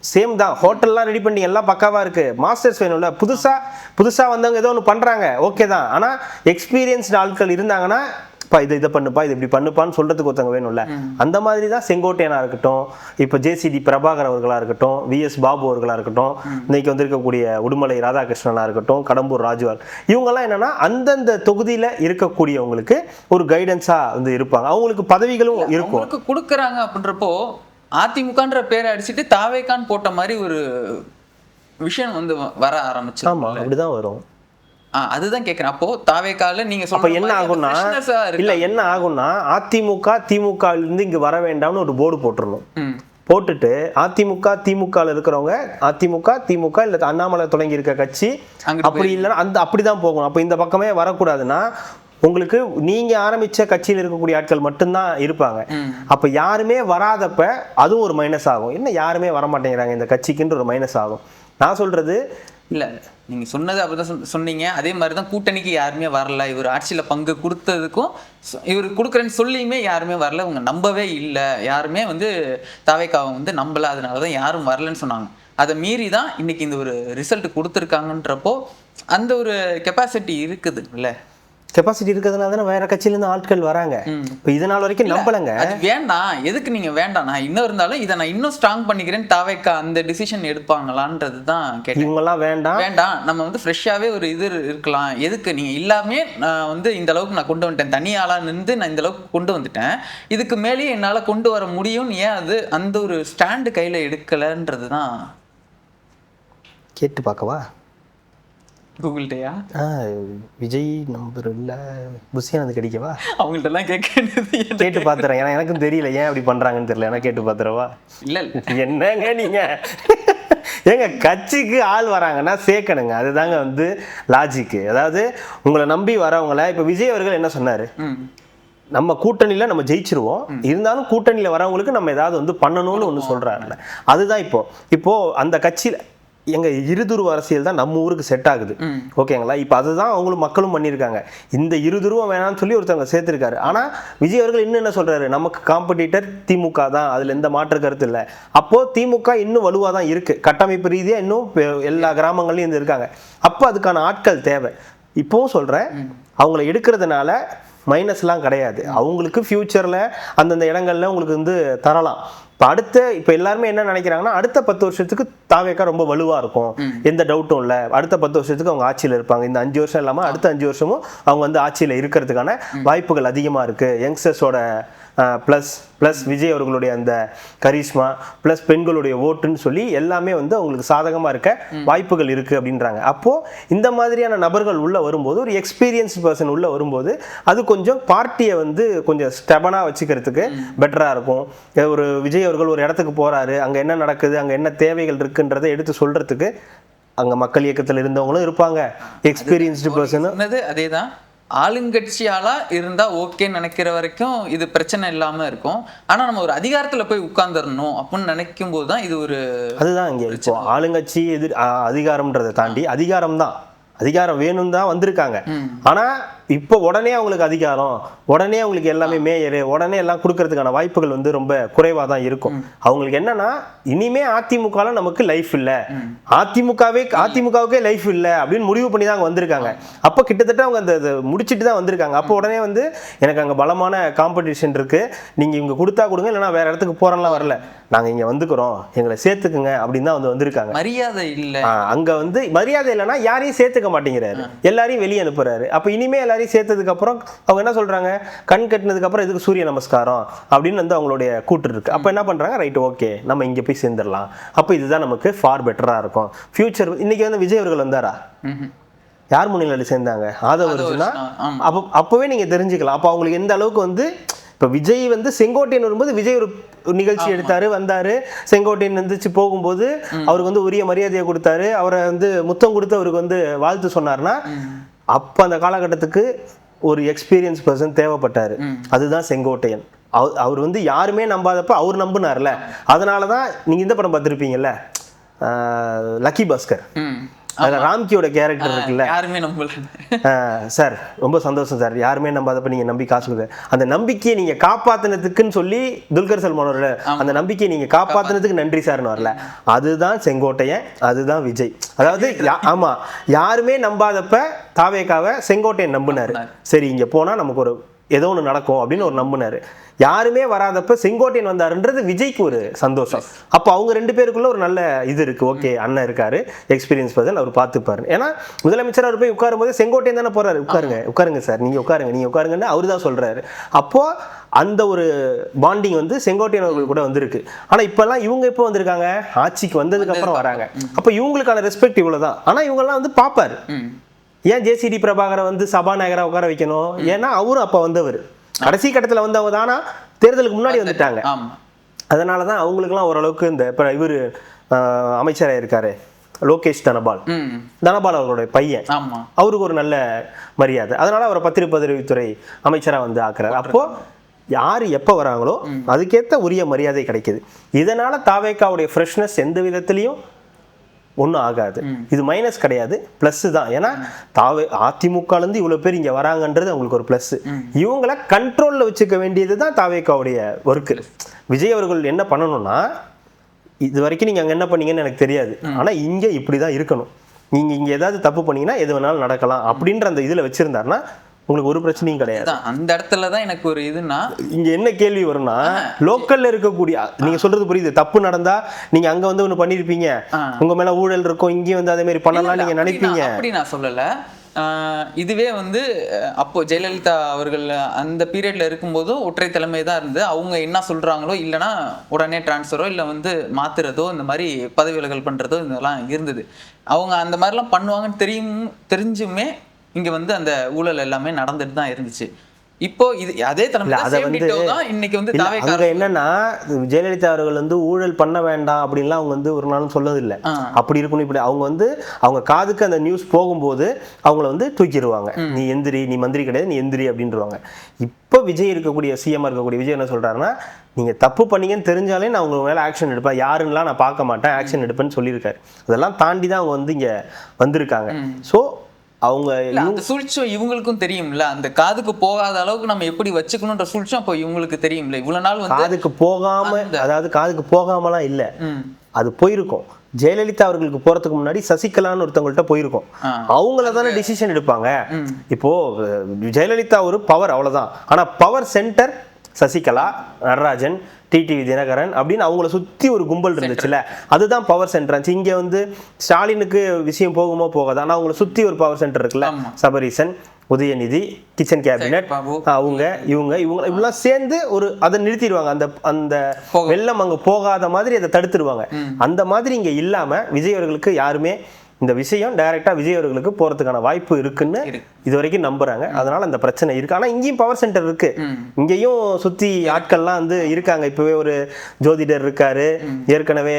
சேம் தான், ஹோட்டல்லாம் ரெடி பண்ணி எல்லாம் பக்காவாக இருக்குது, மாஸ்டர்ஸ் வேணும்ல. புதுசாக வந்தவங்க ஏதோ ஒன்று பண்ணுறாங்க, ஓகே தான். ஆனால் எக்ஸ்பீரியன்ஸ்டு ஆட்கள் இருந்தாங்கன்னா, இப்போ இதை பண்ணுப்பா, இது இப்படி பண்ணுப்பான்னு சொல்கிறதுக்கு ஒருத்தவங்க வேணும்ல. அந்த மாதிரி தான் செங்கோட்டையனாக இருக்கட்டும், இப்போ JCD பிரபாகர் அவர்களாக இருக்கட்டும், VS பாபு அவர்களாக இருக்கட்டும், இன்னைக்கு வந்திருக்கக்கூடிய உடுமலை ராதாகிருஷ்ணனாக இருக்கட்டும், கடம்பூர் ராஜுவால், இவங்கெல்லாம் என்னென்னா அந்தந்த தொகுதியில் இருக்கக்கூடியவங்களுக்கு ஒரு கைடன்ஸாக வந்து இருப்பாங்க. அவங்களுக்கு பதவிகளும் இருக்கும், கொடுக்குறாங்க. அப்படின்றப்போ அதிமுகன்ற பேரை அடிச்சுட்டு தாவேக்கான் போட்ட மாதிரி ஒரு விஷயம் வந்து வர ஆரம்பிச்சு. ஆமாம், அப்படிதான் வரும். அதுதான் கேட்குறேன். அப்போ தாவேக்கால நீங்க அப்ப சொல்ற என்ன மாதிரி ஆகும்னா freshness ஆ இல்ல இருக்கா? என்ன ஆகும்னா திமுக இருந்து இங்க வர வேண்டாம்னு ஒரு போர்டு போட்டுறணும். போட்டுட்டு திமுகல இருக்கிறவங்க திமுக இல்ல அண்ணாமலை தொடங்கி இருக்க கட்சி அங்கிட்டு அப்படி இல்லைன்னா அப்படிதான் போகணும். அப்ப இந்த பக்கமே வரக்கூடாதுன்னா உங்களுக்கு நீங்க ஆரம்பிச்ச கட்சியில் இருக்கக்கூடிய ஆட்கள் மட்டும்தான் இருப்பாங்க. அப்ப யாருமே வராதப்ப அதுவும் ஒரு மைனஸ் ஆகும். என்ன யாருமே வர மாட்டேங்கிறாங்க இந்த கட்சிக்குன்ற ஒரு மைனஸ் ஆகும். நான் சொல்றது இல்ல நீங்க சொன்னது அப்படிதான் சொன்னீங்க. அதே மாதிரிதான் கூட்டணிக்கு யாருமே வரல, இவர் ஆட்சியில பங்கு கொடுத்ததுக்கும் இவர் கொடுக்குறேன்னு சொல்லியுமே யாருமே வரல, இவங்க நம்பவே இல்லை, யாருமே வந்து தாவேக்காவை வந்து நம்பல, அதனாலதான் யாரும் வரலன்னு சொன்னாங்க. அதை மீறி தான் இன்னைக்கு இந்த ஒரு ரிசல்ட் கொடுத்துருக்காங்கன்றப்போ அந்த ஒரு கெப்பாசிட்டி இருக்குது இல்ல. கெப்பாசிட்டி இருக்கிறதுனால தானே வேற கட்சியிலேருந்து ஆட்கள் வராங்க. இப்போ இதனால் வரைக்கும் நம்பலங்க. அது வேண்டாம், எதுக்கு நீங்க வேண்டாம், நான் இன்னும் இருந்தாலும் இதை நான் இன்னும் ஸ்ட்ராங் பண்ணிக்கிறேன் தாவேக்கா அந்த டிசிஷன் எடுப்பாங்களான்றது தான் கேட்டேன். இவங்கெல்லாம் வேண்டாம் நம்ம வந்து ஃப்ரெஷ்ஷாகவே ஒரு இது இருக்கலாம். எதுக்கு நீங்க எல்லாமே நான் வந்து இந்த அளவுக்கு நான் கொண்டு வந்துட்டேன், தனியாளா நின்று நான் இந்த அளவுக்கு கொண்டு வந்துட்டேன், இதுக்கு மேலேயே என்னால் கொண்டு வர முடியும், ஏன் அது அந்த ஒரு ஸ்டாண்டு கையில் எடுக்கலைன்றது தான். கேட்டு பார்க்கவா கூகுள்கிட்டயா? விஜய் நம்பர் இல்லை புஷியானது கிடைக்கவா? அவங்கள்ட்டலாம் கேட்டு பார்த்துறேன். ஏன்னா எனக்கும் தெரியல ஏன் அப்படி பண்ணுறாங்கன்னு தெரியல. ஏன்னா கேட்டு பார்த்துறவா? இல்லை என்னங்க நீங்கள் ஏங்க கட்சிக்கு ஆள் வராங்கன்னா சேர்க்கணுங்க. அதுதாங்க வந்து லாஜிக்கு. அதாவது உங்களை நம்பி வரவங்கள இப்போ விஜய் அவர்கள் என்ன சொன்னார், நம்ம கூட்டணியில் நம்ம ஜெயிச்சிருவோம், இருந்தாலும் கூட்டணியில் வரவங்களுக்கு நம்ம ஏதாவது வந்து பண்ணணும்னு ஒன்று சொல்கிறாருல்ல. அதுதான் இப்போ அந்த கட்சியில் எங்க இருதுருவ அரசியல் தான் நம்ம ஊருக்கு செட் ஆகுது. ஓகேங்களா? இப்போ அதுதான் அவங்களும் மக்களும் பண்ணியிருக்காங்க. இந்த இருதுருவம் வேணாம்னு சொல்லி ஒருத்தவங்க சேர்த்திருக்காரு. ஆனால் விஜய் அவர்கள் இன்னும் என்ன சொல்றாரு, நமக்கு காம்படிட்டர் திமுக தான், அதுல எந்த மாற்று கருத்து இல்லை. அப்போ திமுக இன்னும் வலுவாக தான் இருக்கு, கட்டமைப்பு ரீதியாக இன்னும் எல்லா கிராமங்கள்லையும் இருந்து இருக்காங்க. அப்போ அதுக்கான ஆட்கள் தேவை. இப்போவும் சொல்றேன், அவங்கள எடுக்கிறதுனால மைனஸ்லாம் கிடையாது. அவங்களுக்கு ஃபியூச்சரில் அந்தந்த இடங்கள்ல உங்களுக்கு வந்து தரலாம். இப்போ எல்லாருமே என்ன நினைக்கிறாங்கன்னா, அடுத்த 10 வருஷத்துக்கு தாவேக்கா ரொம்ப வலுவாக இருக்கும், எந்த டவுட்டும் இல்லை, அடுத்த 10 வருஷத்துக்கு அவங்க ஆட்சியில் இருப்பாங்க, இந்த 5 வருஷம் இல்லாமல் அடுத்த 5 வருஷமும் அவங்க வந்து ஆட்சியில் இருக்கிறதுக்கான வாய்ப்புகள் அதிகமாக இருக்குது. யங்ஸ்டர்ஸோட ப்ளஸ் விஜய் அவர்களுடைய அந்த கரிஷ்மா ப்ளஸ் பெண்களுடைய ஓட்டுன்னு சொல்லி எல்லாமே வந்து அவங்களுக்கு சாதகமாக இருக்க வாய்ப்புகள் இருக்குது அப்படின்றாங்க. அப்போது இந்த மாதிரியான நபர்கள் உள்ளே வரும்போது, ஒரு எக்ஸ்பீரியன்ஸ் பர்சன் உள்ளே வரும்போது, அது கொஞ்சம் பார்ட்டியை வந்து கொஞ்சம் ஸ்டெபனாக வச்சுக்கிறதுக்கு பெட்டராக இருக்கும். ஒரு விஜய் அவர்கள் ஒரு இடத்துக்கு போகிறாரு, அங்கே என்ன நடக்குது, அங்கே என்ன தேவைகள் இருக்குன்றதை எடுத்து சொல்கிறதுக்கு அங்கே மக்கள் இயக்கத்தில் இருந்தவங்களும் இருப்பாங்க, எக்ஸ்பீரியன்ஸ்டு பர்சனும். அதே தான் ஆளுங்கட்சியாளா இருந்தா ஓகேன்னு நினைக்கிற வரைக்கும் இது பிரச்சனை இல்லாம இருக்கும். ஆனா நம்ம ஒரு அதிகாரத்துல போய் உட்கார்ந்துடணும் அப்படின்னு நினைக்கும் போது தான் இது ஒரு அதுதான் இங்க இப்போ ஆளுங்கட்சி அதிகாரம்ன்றதை தாண்டி அதிகாரம் வேணும் தான் வந்திருக்காங்க. ஆனா இப்போ உடனே அவங்களுக்கு அதிகாரம், உடனே அவங்களுக்கு எல்லாமே மேயரு, உடனே எல்லாம் கொடுக்கறதுக்கான வாய்ப்புகள் வந்து ரொம்ப குறைவாக தான் இருக்கும். அவங்களுக்கு என்னன்னா, இனிமே அதிமுகல நமக்கு லைஃப் இல்லை, அதிமுகவுக்கே லைஃப் இல்லை அப்படின்னு முடிவு பண்ணி தான் அங்கே வந்திருக்காங்க. அப்போ கிட்டத்தட்ட அவங்க அந்த முடிச்சுட்டு தான் வந்திருக்காங்க. அப்போ உடனே வந்து எனக்கு அங்கே பலமான காம்படிஷன் இருக்கு, நீங்க இவங்க கொடுத்தா கொடுங்க, இல்லைன்னா வேற இடத்துக்கு போறலாம் வரல, நாங்கள் இங்கே வந்துக்கிறோம், எங்களை சேர்த்துக்குங்க அப்படின்னு தான் வந்து வந்திருக்காங்க. மரியாதை இல்லை, அங்கே வந்து மரியாதை இல்லைன்னா யாரையும் சேர்த்துக்க மாட்டேங்கிறாரு, எல்லாரையும் வெளியே அனுப்புறாரு. அப்போ இனிமே எல்லாரையும் சேர்த்ததுக்கு அப்புறம் அவங்க என்ன சொல்றாங்க, கண் கட்டினதுக்கு அப்புறம் இதுக்கு சூரிய நமஸ்காரம் அப்படின்னு வந்து அவங்களுடைய கூட்டு இருக்கு. அப்போ என்ன பண்றாங்க, ரைட் ஓகே நம்ம இங்கே போய் சேர்ந்துடலாம், அப்போ இதுதான் நமக்கு ஃபார் பெட்டராக இருக்கும் ஃபியூச்சர். இன்னைக்கு வந்து விஜய் அவர்கள் வந்தாரா, யார் முன்னிலையில் சேர்ந்தாங்க, ஆதவர்ஜுனா. அப்போவே நீங்கள் தெரிஞ்சுக்கலாம் அப்போ அவங்களுக்கு எந்த அளவுக்கு வந்து. இப்போ விஜய் வந்து செங்கோட்டையன் வரும்போது விஜய் ஒரு நிகழ்ச்சி எடுத்தாரு, வந்தாரு, செங்கோட்டையன் வந்துச்சு போகும்போது அவருக்கு வந்து உரிய மரியாதையை கொடுத்தாரு, அவரை வந்து முத்தம் கொடுத்து அவருக்கு வந்து வாழ்த்து சொன்னார்னா, அப்போ அந்த காலகட்டத்துக்கு ஒரு எக்ஸ்பீரியன்ஸ் பர்சன் தேவைப்பட்டாரு. அதுதான் செங்கோட்டையன். அவர் வந்து யாருமே நம்பாதப்ப அவர் நம்பினார்ல. அதனாலதான் நீங்க இந்த படம் பார்த்துருப்பீங்கல்ல, லக்கி பாஸ்கர், அதில் ராம்கியோட கேரக்டர் இருக்குல்ல, யாருமே நம்பல சார், ரொம்ப சந்தோஷம் சார், யாருமே நம்பாதப்ப நீங்க நம்பி காசு கொடுங்க, அந்த நம்பிக்கையை நீங்க காப்பாத்தினதுக்குன்னு சொல்லி துல்கர் சல்மானோட அந்த நம்பிக்கையை நீங்க காப்பாத்தினதுக்கு நன்றி சார்னு வரல. அதுதான் செங்கோட்டையன், அதுதான் விஜய். அதாவது ஆமா, யாருமே நம்பாதப்ப தாவேக்காவை செங்கோட்டையன் நம்பினாரு. சரி இங்க போனா நமக்கு ஒரு ஏதோ ஒன்று நடக்கும் அப்படின்னு ஒரு நம்பினாரு. யாருமே வராதப்ப செங்கோட்டையன் வந்தாருன்றது விஜய்க்கு ஒரு சந்தோஷம். அப்போ அவங்க 2 பேருக்குள்ள ஒரு நல்ல இது இருக்கு. ஓகே, அண்ணன் இருக்காரு, எக்ஸ்பீரியன்ஸ் பர்சன், அவர் பார்த்துப்பாரு. ஏன்னா முதலமைச்சர் அவர் போய் உட்காரும் போது செங்கோட்டையன் தானே போறாரு, உட்காருங்க சார், நீங்க உட்காருங்கன்னு அவரு தான் சொல்றாரு. அப்போ அந்த ஒரு பாண்டிங் வந்து செங்கோட்டையன் அவர்கள் கூட வந்திருக்கு. ஆனா இப்பெல்லாம் இவங்க எப்போ வந்திருக்காங்க, ஆட்சிக்கு வந்ததுக்கு அப்புறம் வராங்க. அப்போ இவங்களுக்கான ரெஸ்பெக்ட் இவ்வளவுதான். ஆனா இவங்கெல்லாம் வந்து பாப்பாரு, ஏன் ஜேசிடி பிரபாகரை வந்து சபாநாயகரை உட்கார வைக்கணும்? ஏன்னா அவரும் அப்போ வந்தவர், கடைசி கட்டத்தில் வந்தவங்க தானா தேர்தலுக்கு முன்னாடி வந்துட்டாங்க. அதனால தான் அவங்களுக்குலாம் ஓரளவுக்கு இந்த இப்போ இவர் அமைச்சராக இருக்காரு லோகேஷ் தனபால் அவர்களுடைய பையன், அவருக்கு ஒரு நல்ல மரியாதை, அதனால அவரை பத்திரிகைத்துறை அமைச்சராக வந்து ஆக்குறாரு. அப்போ யார் எப்போ வராங்களோ அதுக்கேற்ற உரிய மரியாதை கிடைக்குது. இதனால தாவேக்காவுடைய ஃப்ரெஷ்னஸ் எந்த விதத்துலையும் ஒன்றும் ஆகாது. இது மைனஸ் கிடையாது, ப்ளஸ் தான். ஏன்னா அதிமுகலேருந்து இவ்வளோ பேர் இங்கே வராங்கன்றது அவங்களுக்கு ஒரு ப்ளஸ். இவங்களை கண்ட்ரோலில் வச்சுக்க வேண்டியது தான் தாவேக்காவுடைய ஒர்க்கு. விஜய் அவர்கள் என்ன பண்ணணும்னா, இது வரைக்கும் நீங்கள் அங்கே என்ன பண்ணீங்கன்னு எனக்கு தெரியாது, ஆனால் இங்கே இப்படி தான் இருக்கணும், நீங்கள் இங்கே ஏதாவது தப்பு பண்ணீங்கன்னா எது வேணாலும் நடக்கலாம் அப்படின்ற அந்த இதில் வச்சுருந்தாருன்னா உங்களுக்கு ஒரு பிரச்சனையும் கிடையாது. அந்த இடத்துல தான் எனக்கு ஒரு இதுனா, இங்க என்ன கேள்வி வரும்னா, லோக்கல்ல இருக்கக்கூடிய நீங்க சொல்றது புரியுது, தப்பு நடந்தா நீங்க அங்க வந்து ஒண்ணு பண்ணிருப்பீங்க, உங்க மேல ஊழல் இருக்கும், இங்கேயும் வந்து அதே மாதிரி பண்ணலாம் நீங்க நினைப்பீங்க. அப்படி நான் சொல்லல. இதுவே வந்து அப்போ ஜெயலலிதா அவர்கள் அந்த பீரியட்ல இருக்கும்போதும் ஒற்றை தலைமை தான் இருந்து, அவங்க என்ன சொல்றாங்களோ இல்லைன்னா உடனே டிரான்ஸ்ஃபரோ இல்லை வந்து மாத்துறதோ இந்த மாதிரி பதவி விலகல் பண்றதோ இதெல்லாம் இருந்தது. அவங்க அந்த மாதிரிலாம் பண்ணுவாங்கன்னு தெரிஞ்சுமே இங்க வந்து அந்த ஊழல் எல்லாமே நடந்துட்டு தான் இருந்துச்சு. இப்போ இது அதே இன்னைக்கு வந்து என்னன்னா, ஜெயலலிதா அவர்கள் வந்து ஊழல் பண்ண வேண்டாம் அப்படின்லாம் அவங்க வந்து ஒரு நாளும் சொல்லது இல்லை. அப்படி இருக்கணும் இப்படி அவங்க வந்து அவங்க காதுக்கு அந்த நியூஸ் போகும்போது அவங்கள வந்து தூக்கிடுவாங்க, நீ எந்திரி, நீ மந்திரி கிடையாது, நீ எந்திரி அப்படின்றவாங்க. இப்போ விஜய் இருக்கக்கூடிய சிஎம் இருக்கக்கூடிய விஜய் என்ன சொல்றாருன்னா, நீங்க தப்பு பண்ணீங்கன்னு தெரிஞ்சாலே நான் உங்க மேல ஆக்ஷன் எடுப்பேன், யாருன்னெலாம் நான் பார்க்க மாட்டேன், ஆக்ஷன் எடுப்பேன்னு சொல்லியிருக்காரு. அதெல்லாம் தாண்டி தான் அவங்க வந்து இங்க வந்திருக்காங்க. ஸோ அவங்க அந்த சூழ்ச்சியும் இவங்களுக்கும் தெரியும்ல, அந்த காதுக்கு போகாத அளவுக்கு நம்ம எப்படி வச்சுக்கணும்ன்ற சூழ்ச்சியும் அப்போ இவங்களுக்கு தெரியும்ல. இவ்வளவு நாள் வந்து காதுக்கு போகாம, அதாவது காதுக்கு போகாமலாம் இல்லை, அது போயிருக்கும். ஜெயலலிதா அவர்களுக்கு போறதுக்கு முன்னாடி சசிகலான்னு ஒருத்தவங்கள்ட்ட போயிருக்கும், அவங்கள தானே டிசிஷன் எடுப்பாங்க. இப்போ ஜெயலலிதா ஒரு பவர் அவ்வளவுதான், ஆனா power centre Sasikala, Natarajan, TTV Dhinakaran அப்படின்னு அவங்கள சுற்றி ஒரு கும்பல் இருந்துச்சுல்ல, அதுதான் பவர் சென்டர் இருந்துச்சு. இங்கே வந்து ஸ்டாலினுக்கு விஷயம் போகுமோ போகாது, ஆனால் அவங்கள சுற்றி ஒரு பவர் சென்டர் இருக்குல்ல, சபரீசன், உதயநிதி, கிச்சன் கேபினட், அவங்க இவங்கெல்லாம் சேர்ந்து ஒரு அதை நிறுத்திடுவாங்க. அந்த அந்த வெள்ளம் அங்கே போகாத மாதிரி அதை தடுத்துடுவாங்க. அந்த மாதிரி இங்கே இல்லாமல் விஜய் அவர்களுக்கு யாருமே இந்த விஷயம் டைரக்டா விஜய் அவர்களுக்கு போறதுக்கான வாய்ப்பு இருக்குன்னு இது வரைக்கும் நம்புறாங்க. அதனால அந்த பிரச்சனை இருக்கு. ஆனா இங்கேயும் பவர் சென்டர் இருக்கு, இங்கேயும் சுத்தி ஆட்கள்லாம் வந்து இருக்காங்க. இப்பவே ஒரு ஜோதிடர் இருக்காரு, ஏற்கனவே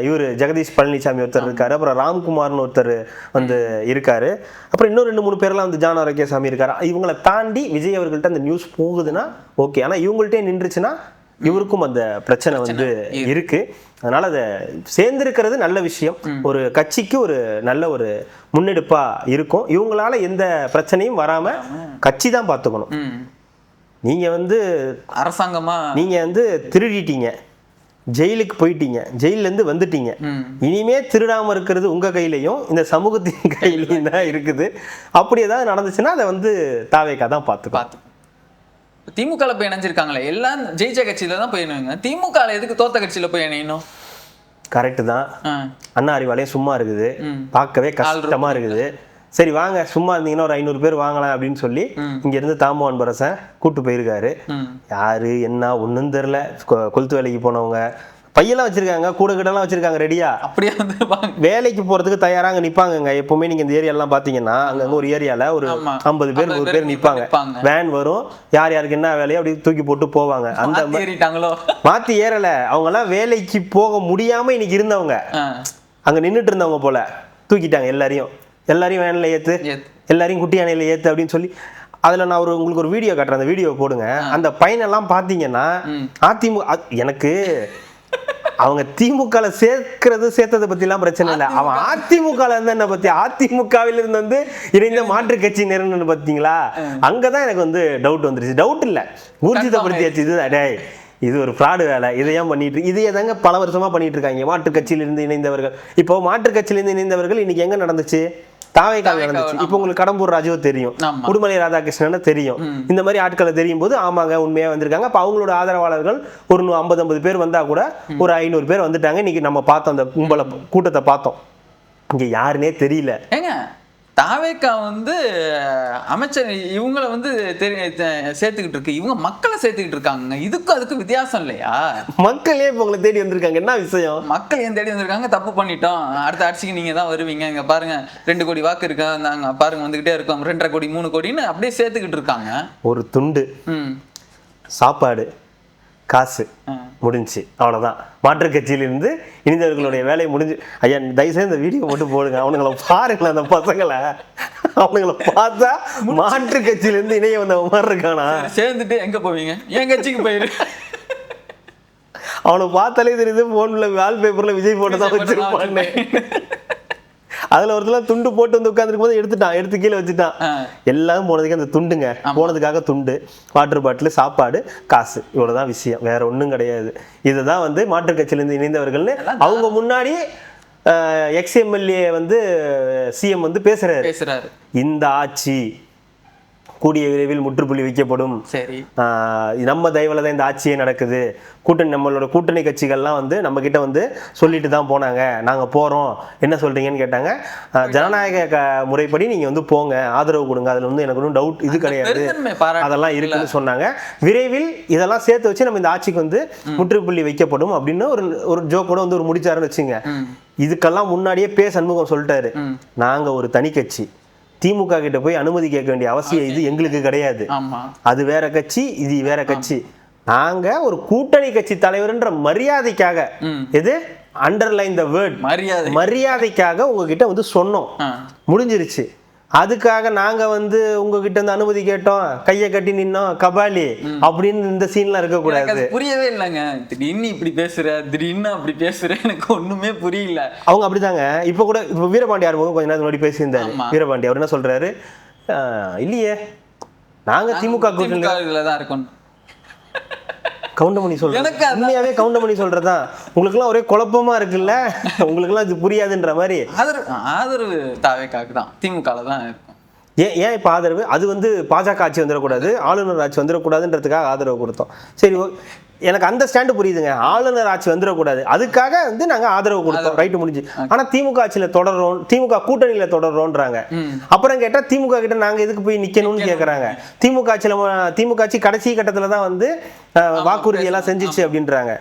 இவரு ஜெகதீஷ் பழனிசாமி ஒருத்தர் இருக்காரு, அப்புறம் ராம்குமார்னு ஒருத்தர் வந்து இருக்காரு, அப்புறம் இன்னும் 2-3 பேர்லாம் வந்து ஜான் ஆரோக்கியசாமி இருக்காரு. இவங்களை தாண்டி விஜய் அவர்கள்ட்ட அந்த நியூஸ் போகுதுன்னா ஓகே, ஆனா இவங்கள்ட்டே நின்றுச்சுன்னா இவருக்கும் அந்த பிரச்சனை வந்து இருக்கு. அதனால அதை சேர்ந்திருக்கிறது நல்ல விஷயம், ஒரு கட்சிக்கு ஒரு நல்ல ஒரு முன்னெடுப்பா இருக்கும். இவங்களால எந்த பிரச்சனையும் வராம கட்சி தான் பார்த்துக்கணும். நீங்க வந்து அரசாங்கமா நீங்க வந்து திருடிட்டீங்க, ஜெயிலுக்கு போயிட்டீங்க, ஜெயில இருந்து வந்துட்டீங்க, இனிமே திருடாம இருக்கிறது உங்க கையிலையும் இந்த சமூகத்தின் கையிலையும் தான் இருக்குது. அப்படி ஏதாவது நடந்துச்சுன்னா அதை வந்து தாவேக்கா தான் பார்த்து திமுக போய் இணைஞ்சிருக்காங்களே, எல்லாம் ஜெயிச்ச கட்சியில தான் போய் இணைங்க. திமுக எதுக்கு தோத்த கட்சியில போய் இணையணும்? கரெக்ட் தான். அண்ணா அறிவாலயம் சும்மா இருக்குது, பார்க்கவே கஷ்டமா இருக்குது. சரி வாங்க சும்மா இருந்தீங்கன்னா ஒரு 500 பேர் வாங்கலாம் அப்படின்னு சொல்லி இங்க இருந்து தாமோ அன்பரசன் கூட்டு போயிருக்காரு. யாரு என்ன ஒன்னும் தெரியல, கொளுத்து வேலைக்கு போனவங்க பையெல்லாம் வச்சிருக்காங்க, கூட கிட்டலாம் வச்சிருக்காங்க ரெடியா, அப்படியே வந்து வேலைக்கு போறதுக்கு தயாராக நிப்பாங்க. எப்பவுமே நீங்க இந்த ஏரியாலாம் பாத்தீங்கன்னா அங்க ஒரு ஏரியால ஒரு 50 பேர் 100 பேர் நிப்பாங்க. வேன் வரும், யார் யாருக்கு என்ன வேலையோ அப்படி தூக்கி போட்டு போவாங்க. அந்த மாத்தி ஏறல, அவங்க எல்லாம் வேலைக்கு போக முடியாம இன்னைக்கு இருந்தவங்க, அங்க நின்றுட்டு இருந்தவங்க போல தூக்கிட்டாங்க. எல்லாரையும் வேன்ல ஏத்து, எல்லாரையும் குட்டி யானையில ஏத்து அப்படின்னு சொல்லி. அதுல நான் உங்களுக்கு ஒரு வீடியோ காட்டுறேன், அந்த வீடியோ போடுங்க. அந்த பையனெல்லாம் பாத்தீங்கன்னா அதிமுக, எனக்கு அவங்க திமுக சேர்த்ததை பத்தி எல்லாம் பிரச்சனை இல்லை, அவன் அதிமுக இருந்து என்ன பத்தி, அதிமுகவில் இருந்து வந்து இணைந்த மாற்று கட்சி நிறுவனம் பார்த்தீங்களா, அங்கதான் எனக்கு வந்து டவுட் வந்துருச்சு. டவுட் இல்ல, ஊர்ஜிதப்படுத்தியாச்சு. இதுதான் இது ஒரு ஃப்ராடு வேலை, இதையும் பண்ணிட்டு இதையே தாங்க பல வருஷமா பண்ணிட்டு இருக்காங்க. மாற்று கட்சியிலிருந்து இணைந்தவர்கள், இப்போ மாற்று கட்சியிலிருந்து இணைந்தவர்கள் இன்னைக்கு எங்க நடந்துச்சு, தாவேக்காக நடந்துச்சு. இப்போ உங்களுக்கு கடம்பூர் ராஜுவோ தெரியும், உடுமலை ராதாகிருஷ்ணன் தெரியும், இந்த மாதிரி ஆட்களை தெரியும் போது ஆமாங்க உண்மையா வந்திருக்காங்க. அப்ப அவங்களோட ஆதரவாளர்கள் ஒரு 50 பேர் வந்தா கூட ஒரு 500 பேர் வந்துட்டாங்க. இன்னைக்கு நம்ம பார்த்தோம், அந்த கும்பல கூட்டத்தை பார்த்தோம், இங்க யாருன்னே தெரியல. தாவேக்கா வந்து அமைச்சர் இவங்கள வந்து சேர்த்துக்கிட்டு இருக்கு, இவங்க மக்களை சேர்த்துக்கிட்டு இருக்காங்க. இதுக்கும் அதுக்கு வித்தியாசம் இல்லையா? மக்களே இப்போ உங்களை தேடி வந்திருக்காங்க, என்ன விஷயம்? மக்கள் ஏன் தேடி வந்திருக்காங்க? தப்பு பண்ணிட்டோம், அடுத்த ஆட்சிக்கு நீங்க தான் வருவீங்க, இங்க பாருங்க 2 கோடி வாக்கு இருக்கா, நாங்க பாருங்க வந்துகிட்டே இருக்கோம், 2.5 கோடி 3 கோடின்னு அப்படியே சேர்த்துக்கிட்டு இருக்காங்க. ஒரு துண்டு சாப்பாடு காசு முடிஞ்சு, அவ்வளோதான். மாற்றுக் கட்சியிலிருந்து இணைந்தவர்களுடைய வேலை முடிஞ்சு. ஐயா தயவுசெய்து இந்த வீடியோ மட்டும் போடுங்க, அவனுங்களை பாருங்களேன், அந்த பசங்களை அவனுங்களை பார்த்தா மாற்றுக் கட்சியிலேருந்து இணைய வந்த மாதிரி இருக்கானா? சேர்ந்துட்டு எங்க போவீங்க? என் கட்சிக்கு போயிரு. அவனை பார்த்தாலே தெரியுது ஃபோனில் வால்பேப்பரில் விஜய் போட்டு தான் வச்சிருப்பான்னு. அதில் ஒருத்தர் துண்டு போட்டு வந்து உட்காந்துருக்கும் போது எடுத்து கீழே வச்சுட்டான். எல்லாம் போனதுக்கு அந்த துண்டுங்க, போனதுக்காக துண்டு, வாட்டர் பாட்டில், சாப்பாடு, காசு, இவ்வளோதான் விஷயம், வேற ஒன்றும் கிடையாது. இதுதான் வந்து மாற்றுக் கட்சியிலேருந்து இணைந்தவர்கள்னு அவங்க முன்னாடி எக்ஸ்எம்எல்ஏ வந்து சிஎம் வந்து பேசுறாரு. இந்த ஆட்சி கூடிய விரைவில் முற்றுப்புள்ளி வைக்கப்படும், சரி, நம்ம தயவுல தான் இந்த ஆட்சியே நடக்குது, நம்மளோட கூட்டணி கட்சிகள்லாம் வந்து நம்ம கிட்ட வந்து சொல்லிட்டு தான் போனாங்க, நாங்க போறோம், என்ன சொல்றீங்கன்னு கேட்டாங்க. ஜனநாயக முறைப்படி நீங்க வந்து போங்க, ஆதரவு கொடுங்க, அதுல வந்து எனக்கு ஒன்றும் டவுட் இது கிடையாது, அதெல்லாம் இருக்குன்னு சொன்னாங்க. விரைவில் இதெல்லாம் சேர்த்து வச்சு நம்ம இந்த ஆட்சிக்கு வந்து முற்றுப்புள்ளி வைக்கப்படும் அப்படின்னு ஒரு ஜோக்கோட வந்து ஒரு முடிச்சாருன்னு வச்சுங்க. இதுக்கெல்லாம் முன்னாடியே சண்முகம் சொல்லிட்டாரு, நாங்க ஒரு தனி கட்சி, திமுக கிட்ட போய் அனுமதி கேட்க வேண்டிய அவசியம் இது எங்களுக்கு கிடையாது, அது வேற கட்சி, இது வேற கட்சி, நாங்க ஒரு கூட்டணி கட்சி தலைவர்ன்ற மரியாதைக்காக, எது அண்டர்லைன் த வேர்ட் மரியாதைக்காக உங்ககிட்ட வந்து சொன்னோம், முடிஞ்சிருச்சு. அதுக்காக நாங்க வந்து உங்ககிட்ட வந்து அனுமதி கேட்டோம், கையை கட்டி நின்னோம், கபாலி அப்படின்னு இந்த சீன்லாம் இருக்கக்கூடாது. புரியவே இல்லைங்க, திடீர்னு இப்படி பேசுற, திடீர்னு அப்படி பேசுற, எனக்கு ஒண்ணுமே புரியல. அவங்க அப்படிதாங்க. இப்ப கூட இப்ப வீரபாண்டி ஆறுமுகம் கொஞ்ச நேரம் முன்னாடி பேசியிருந்தாரு. வீரபாண்டி அவர் என்ன சொல்றாரு, இல்லையே நாங்க திமுக கூட்டணியில தான் இருக்கோம். கவுண்டமணி சொல்றேன், உண்மையாவே கவுண்டமணி சொல்றதான். உங்களுக்கு எல்லாம் ஒரே குழப்பமா இருக்குல்ல, உங்களுக்கு எல்லாம் இது புரியாதுன்ற மாதிரி. ஆதரவு தாவேக்காக்கு தான், திமுக தான் இருக்கும். ஏன் இப்ப ஆதரவு? அது வந்து பாஜக ஆட்சி வந்துடக்கூடாது, ஆளுநர் ஆட்சி வந்துடக்கூடாதுன்றதுக்காக ஆதரவு கொடுத்தோம். சரி, எனக்கு அந்த ஸ்டாண்டு புரியுதுங்க, ஆளுநர் ஆட்சி வந்துடக்கூடாது, அதுக்காக வந்து நாங்க ஆதரவு கொடுத்தோம், ரைட்டு, முடிஞ்சு. ஆனா திமுக ஆட்சியில தொடர்றோம், திமுக கூட்டணியில தொடர்றோன்றாங்க. அப்புறம் கேட்டா திமுக கிட்ட நாங்க எதுக்கு போய் நிக்கணும்னு கேக்குறாங்க. திமுக ஆட்சி கடைசி கட்டத்துல தான் வந்து வாக்குறுதி எல்லாம் செஞ்சிச்சு அப்படின்றாங்க.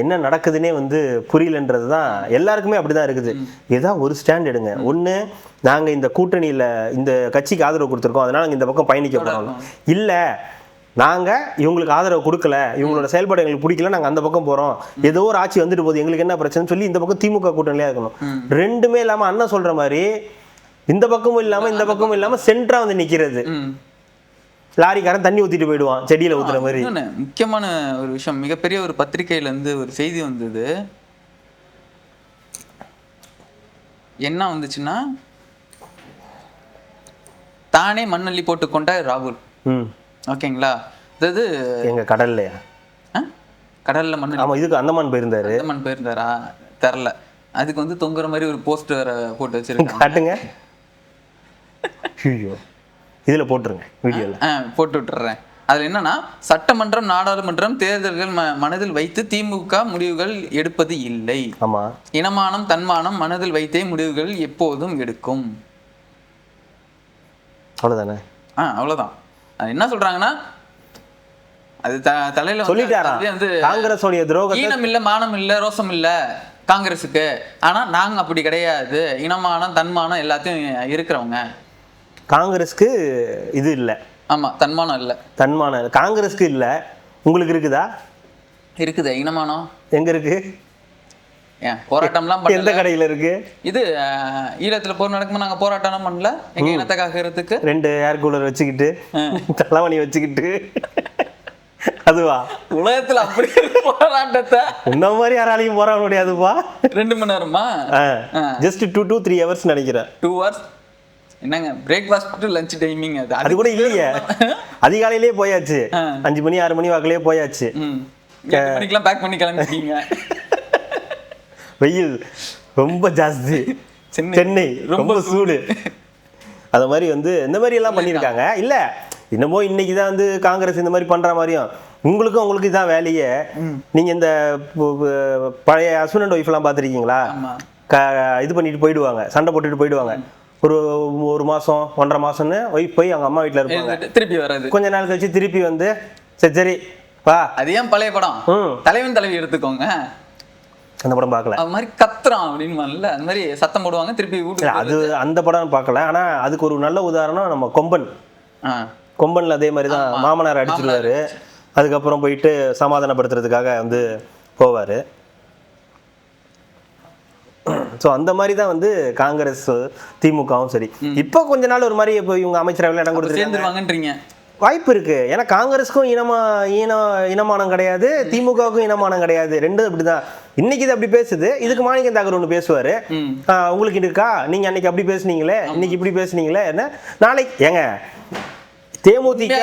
என்ன நடக்குதுன்னே வந்து புரியலன்றது தான் எல்லாருக்குமே அப்படிதான் இருக்குது. ஏதாவது ஒரு ஸ்டாண்ட் எடுங்க. ஒண்ணு, நாங்க இந்த கூட்டணியில இந்த கட்சிக்கு ஆதரவு கொடுத்துருக்கோம், அதனால நாங்க இந்த பக்கம் பயணிக்க போறோம். இல்ல, நாங்க இவங்களுக்கு ஆதரவு கொடுக்கல, இவங்களோட செயல்பாடு எங்களுக்கு பிடிக்கல, நாங்க அந்த பக்கம் போறோம், ஏதோ ஒரு ஆட்சி வந்துட்டு போகுது, எங்களுக்கு என்ன பிரச்சனை சொல்லி இந்த பக்கம் திமுக கூட்டணியா இருக்கணும். ரெண்டுமே இல்லாம அண்ணன் சொல்ற மாதிரி இந்த பக்கமும் இல்லாம இந்த பக்கமும் இல்லாம சென்டரா வந்து நிக்கிறது. லாரிக்காரன் தண்ணி ஊத்திட்டு போயிடுவான், செடியில ஊத்துற மாதிரி. முக்கியமான ஒரு விஷயம், மிகப்பெரிய ஒரு பத்திரிகையில இருந்து ஒரு செய்தி வந்தது. என்ன வந்துச்சுன்னா, தானே மண்ணள்ளி போட்டுக்கொண்ட ராகுல். ஓகேங்களா, அதாவது எங்க கடல்லையா, கடல்ல மண்ணள்ளி. ஆமா, இதுக்கு அந்தமான் போயிருந்தாரா தெரியல. அதுக்கு வந்து தொங்குற மாதிரி ஒரு போஸ்ட் வேற போட்டு வச்சிருக்காங்க, காட்டுங்க. இதுல போட்டுருங்க, வீடியோல போட்டு விட்டுறேன். அதுல என்னன்னா, சட்டமன்றம் நாடாளுமன்றம் தேர்தல்கள் மனதில் வைத்து திமுக முடிவுகள் எடுப்பது இல்லை. ஆமா, இனமானம் தன்மானம் மனதில் வைத்தே முடிவுகள் எப்போதும் எடுக்கும். அவ்வளவுதானே? அவ்வளவுதான். என்ன சொல்றாங்கன்னா, அது தலையில சொல்லிட்டாரா வந்து காங்கிரஸோட துரோகம். ஈனம் இல்ல, மானம் இல்ல, ரோசம் இல்ல காங்கிரஸுக்கு, ஆனா நாங்க அப்படி கிடையாது, இனமானம் தன்மானம் எல்லாத்தையும் இருக்கிறவங்க. காங்கிரஸ்க்கு இது இல்ல. ஆமா, தன்மானம் இல்ல. தன்மானம் காங்கிரஸ்க்கு இல்ல, உங்களுக்கு இருக்குதா? இருக்குது. இனமானம் எங்க இருக்கு? போராட்டம்லாம் எந்த கடையில இருக்கு? இது ஈழத்துல போர் நடக்கும்போது நாங்க போராட்டம் பண்ணல, எங்க இனத்தை காக்கிறதுக்கு 2 ஏர் கூலர் வச்சுக்கிட்டு, தலைவணி வச்சுக்கிட்டு. அதுவா உலகத்துல அப்படி போராட்டத்தை இந்த மாதிரி யாராலையும் போராட முடியாதுப்பா. 2 மணி நேரமா? ஜஸ்ட் 2 to 3 hours நினைக்கிறேன். 2 hours என்னங்க, பிரேக்ஃபாஸ்ட் டு லஞ்ச் டைமிங். அது கூட இல்லையே, அதிகாலையிலேயே போயாச்சு, 5 மணி 6 மணி வாக்குலயே போயாச்சு. 8 மணிக்கெல்லாம் பேக் பண்ணி கிளம்பிட்டீங்க. வெயில் ரொம்ப ஜாஸ்தி, சென்னை ரொம்ப சூடு. அது மாதிரி வந்து இந்த மாதிரி எல்லாம் பண்ணியிருக்காங்க. இல்ல, இன்னமும் இன்னைக்கு தான் வந்து காங்கிரஸ் இந்த மாதிரி பண்ற மாதிரியும் உங்களுக்கு இதான் வேலையே. நீங்க இந்த பழைய ஹஸ்பண்ட் அண்ட் ஒய்ஃப் எல்லாம் பார்த்துருக்கீங்களா? இது பண்ணிட்டு போயிடுவாங்க, சண்டை போட்டுட்டு போயிடுவாங்க. ஒரு மாதம் 1.5 மாதம்னு ஒய்ஃப் போய் அவங்க அம்மா வீட்டில் இருப்பாங்க. திருப்பி வராது. கொஞ்ச நாள் கழிச்சு திருப்பி வந்து சரி பா. அது ஏன் பழைய படம் தலைவன் தலைவி எடுத்துக்கோங்க, அந்த படம் பார்க்கல. அது மாதிரி கத்துறான் அப்படின்னு அந்த மாதிரி சத்தம் போடுவாங்க திருப்பி வீட்டுக்கு. அது அந்த படம் பார்க்கல. ஆனால் அதுக்கு ஒரு நல்ல உதாரணம் நம்ம கொம்பன்ல அதே மாதிரி தான் மாமனார் அடிச்சிருவாரு. அதுக்கப்புறம் போயிட்டு சமாதானப்படுத்துறதுக்காக வந்து போவார். ஸோ அந்த மாதிரி தான் வந்து காங்கிரஸ் திமுகவும் சரி. இப்போ கொஞ்ச நாள் ஒரு மாதிரி இப்போ இவங்க அமைச்சரவையில் இடம் கொடுத்துருவாங்கன்றீங்க. வாய்ப்பு இருக்கு. ஏன்னா காங்கிரஸுக்கும் இனமானம் கிடையாது, திமுகவுக்கும் இனமானம் கிடையாது, ரெண்டும் இப்படிதான். இன்னைக்கு இது அப்படி பேசுது, இதுக்கு மாணிக்கம் தாக்கர் ஒன்று பேசுவாரு, உங்களுக்கு இருக்கா, நீங்க அன்னைக்கு அப்படி பேசுனீங்களே, இன்னைக்கு இப்படி பேசுனீங்களே, என்ன நாளைக்கு ஏங்க தேமுதிக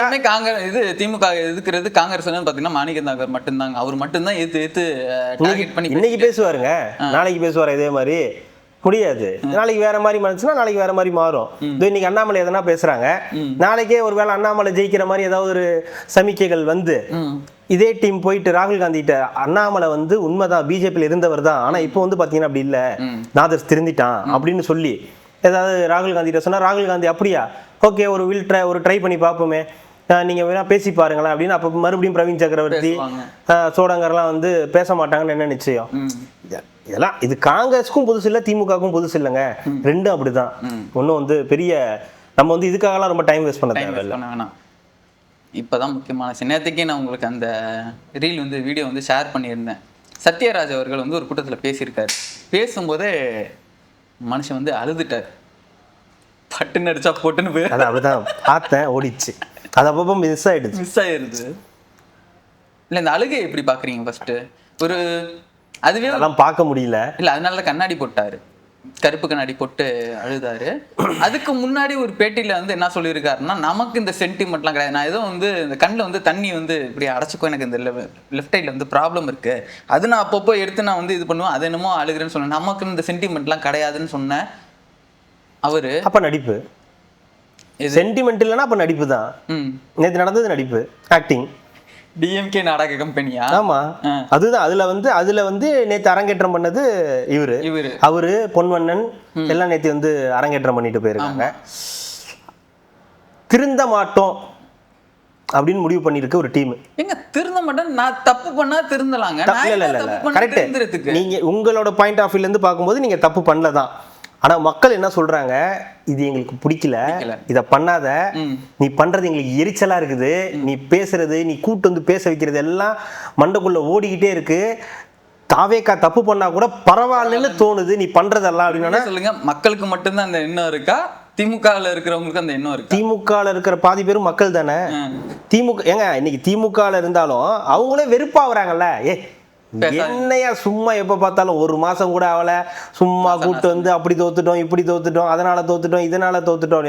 இது திமுக எதுக்குறது காங்கிரஸ் பாத்தீங்கன்னா மாணிக்கம் தாக்கர் மட்டும்தாங்க. அவர் மட்டும்தான் ஏத்து இன்னைக்கு பேசுவாருங்க, நாளைக்கு பேசுவாரு இதே மாதிரி முடியாது. நாளைக்கு வேற மாதிரி மனுச்சுன்னா நாளைக்கு வேற மாதிரி மாறும். இன்னைக்கு அண்ணாமலை எதனா பேசுறாங்க, நாளைக்கே ஒருவேளை அண்ணாமலை ஜெயிக்கிற மாதிரி ஏதாவது ஒரு சமிக்கைகள் வந்து இதே டீம் போயிட்டு ராகுல் காந்தி கிட்ட அண்ணாமலை வந்து உண்மைதான் பிஜேபியில் இருந்தவர் தான், ஆனா இப்போ வந்து பாத்தீங்கன்னா அப்படி இல்ல, நாதர்ஸ் திருந்திட்டான் அப்படின்னு சொல்லி ஏதாவது ராகுல் காந்தி கிட்ட சொன்னா ராகுல் காந்தி அப்படியா ஓகே ஒரு ட்ரை பண்ணி பார்ப்போமே, நீங்க வேணா பேசி பாருங்களேன் அப்படின்னு அப்ப மறுபடியும் பிரவீன் சக்கரவர்த்தி சோடங்கர்லாம் வந்து பேச மாட்டாங்கன்னு என்ன நிச்சயம்? இதெல்லாம் இது காங்கிரஸுக்கும் புதுசு இல்லை, திமுகவுக்கும் புதுசு இல்லைங்க, ரெண்டும் அப்படிதான். ஒன்றும் வந்து பெரிய நம்ம வந்து இதுக்காகலாம் ரொம்ப டைம் வேஸ்ட் பண்ண தேவையில்லை. இப்போதான் முக்கியமான நேரத்துக்கே நான் உங்களுக்கு அந்த ரீல் வந்து வீடியோ வந்து ஷேர் பண்ணியிருந்தேன். சத்யராஜ் அவர்கள் வந்து ஒரு கூட்டத்தில் பேசியிருக்காரு. பேசும்போதே மனுஷன் வந்து அழுதுட்டார், பட்டுன்னு அடிச்சா போட்டுன்னு போய் அது அப்படிதான் பார்த்தேன், ஓடிச்சு. அது அப்பப்போ மிஸ் ஆயிடுது. இல்லை இந்த அழுகை எப்படி பார்க்குறீங்க? ஃபர்ஸ்ட் ஒரு அதுவே அதெல்லாம் பார்க்க முடியல. இல்லை அதனால தான் கண்ணாடி போட்டாரு, கருப்பு கண்ணாடி போட்டு அழுதாரு. அதுக்கு முன்னாடி ஒரு பேட்டியில் வந்து என்ன சொல்லியிருக்காருன்னா, நமக்கு இந்த சென்டிமெண்ட்லாம் கிடையாது, நான் ஏதோ வந்து இந்த கண்ணில் வந்து தண்ணி வந்து இப்படி அடைச்சிக்கோ, எனக்கு இந்த லெஃப்ட் சைடில் வந்து ப்ராப்ளம் இருக்குது, அது நான் அப்பப்போ எடுத்து நான் வந்து இது பண்ணுவேன், அது என்னமோ அழுகிறேன்னு சொன்னேன், நமக்கு இந்த சென்டிமெண்ட்லாம் கிடையாதுன்னு சொன்னேன். அவரு அப்ப நடிப்பு சென்டிமெண்ட் இல்லைன்னா அப்ப நடிப்பு தான். நேற்று நடந்தது நடிப்பு, ஆக்டிங். டிஎம்கே நாடக கம்பெனியா? ஆமா, அதுதான். அதுல வந்து நேற்று அரங்கேற்றம் பண்ணது அவரு பொன்வண்ணன் எல்லாம் நேற்று வந்து அரங்கேற்றம் பண்ணிட்டு போயிருக்காங்க. திருந்த மாட்டோம் அப்படின்னு முடிவு பண்ணிருக்கு ஒரு டீம். எங்க திருந்த மாட்டேன், நான் தப்பு பண்ணா திருந்தலாங்க. கரெக்ட். நீங்க உங்களோட பாயிண்ட் ஆஃப் வியூல இருந்து பார்க்கும்போது நீங்க தப்பு பண்ணலதான். ஆனா மக்கள் என்ன சொல்றாங்க, இது எங்களுக்கு பிடிக்கல, இத பண்ணாத, நீ பண்றது எங்களுக்கு எரிச்சலா இருக்குது, நீ பேசுறது, நீ கூட்டு வந்து பேச வைக்கிறது எல்லாம் மண்டைக்குள்ள ஓடிக்கிட்டே இருக்கு, தாவேக்கா தப்பு பண்ணா கூட பரவாயில்லன்னு தோணுது நீ பண்றதெல்லாம் அப்படின்னா சொல்லுங்க. மக்களுக்கு மட்டும்தான் அந்த எண்ணம் இருக்கா, திமுகல இருக்கிறவங்களுக்கு அந்த எண்ணம் இருக்கு? திமுகல இருக்கிற பாதி பேரும் மக்கள் தானே. திமுக ஏங்க இன்னைக்கு திமுகல இருந்தாலும் அவங்களே வெறுப்பாகிறாங்கல்ல, என்னையா சும்மா எப்ப பார்த்தாலும் ஒரு மாசம் கூட அவளை சும்மா கூட்டு வந்து அப்படி தோத்துட்டோம், இப்படி தோத்துட்டோம், அதனால தோத்துட்டோம், இதனால தோத்துட்டோம்.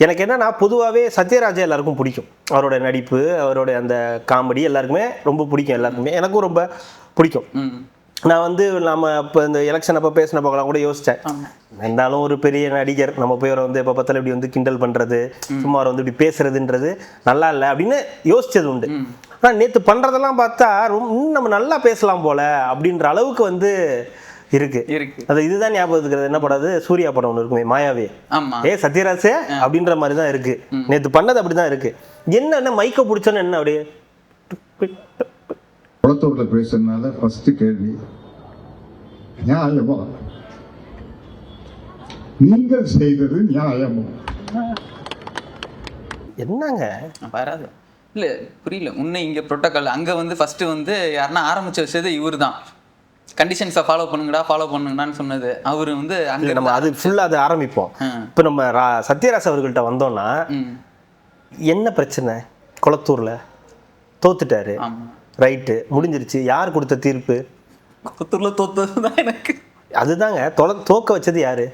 எனக்கு என்னன்னா பொதுவாகவே சத்யராஜா எல்லாருக்கும் பிடிக்கும், அவரோட நடிப்பு, அவரோட அந்த காமெடி எல்லாருக்குமே ரொம்ப பிடிக்கும், எல்லாருக்குமே எனக்கும் ரொம்ப பிடிக்கும். நான் வந்து நம்ம இப்போ இந்த எலெக்ஷன் அப்போ பேசின போகலாம் கூட யோசித்தேன், இருந்தாலும் ஒரு பெரிய நடிகர் நம்ம போய் அவரை வந்து எப்போ பார்த்தாலும் இப்படி வந்து கிண்டல் பண்ணுறது, சும்மா அவரை வந்து இப்படி பேசுறதுன்றது நல்லா இல்லை அப்படின்னு யோசிச்சது உண்டு. ஆனால் நேற்று பண்ணுறதெல்லாம் பார்த்தா இன்னும் நம்ம நல்லா பேசலாம் போல அப்படின்ற அளவுக்கு வந்து இருக்கு. அது இதுதான் ஞாபகம் இருக்கிறது, என்ன படாது சூர்யா படம் ஒன்று இருக்குமே மாயாவே, சத்யராஜ் அப்படின்ற மாதிரி தான் இருக்கு. நேற்று பண்ணது அப்படிதான் இருக்கு. என்ன மைக்க பிடிச்சோன்னு என்ன அப்படியே குளத்தூர்ல பேசுறதுனால ஃபர்ஸ்ட் கேள்வி, நியாயமா நீங்கள் செய்தது நியாயமா? என்னங்க வராது இல்ல புரியல. உன்னை இங்க புரோட்டோகால் அங்க வந்து ஃபர்ஸ்ட் வந்து யாருன்னா ஆரம்பிச்சு வச்சது இவரு தான். கண்டிஷன்ஸை ஃபாலோ பண்ணுங்கடான்னு சொன்னது அவரு வந்து அங்க நம்ம அது ஃபுல்லா அது ஆரம்பிப்போம். இப்போ நம்ம சத்யராஜ் அவர்கள்ட்ட வந்தோம்னா என்ன பிரச்சனை, குளத்தூர்ல தோத்துட்டாரு, ரைட்டு முடிஞ்சிருச்சு, யார் கொடுத்த தீர்ப்பு? குளத்தூர்ல தோத்ததுதான் எனக்கு. அதுதாங்க தோக்க வச்சது யாரு?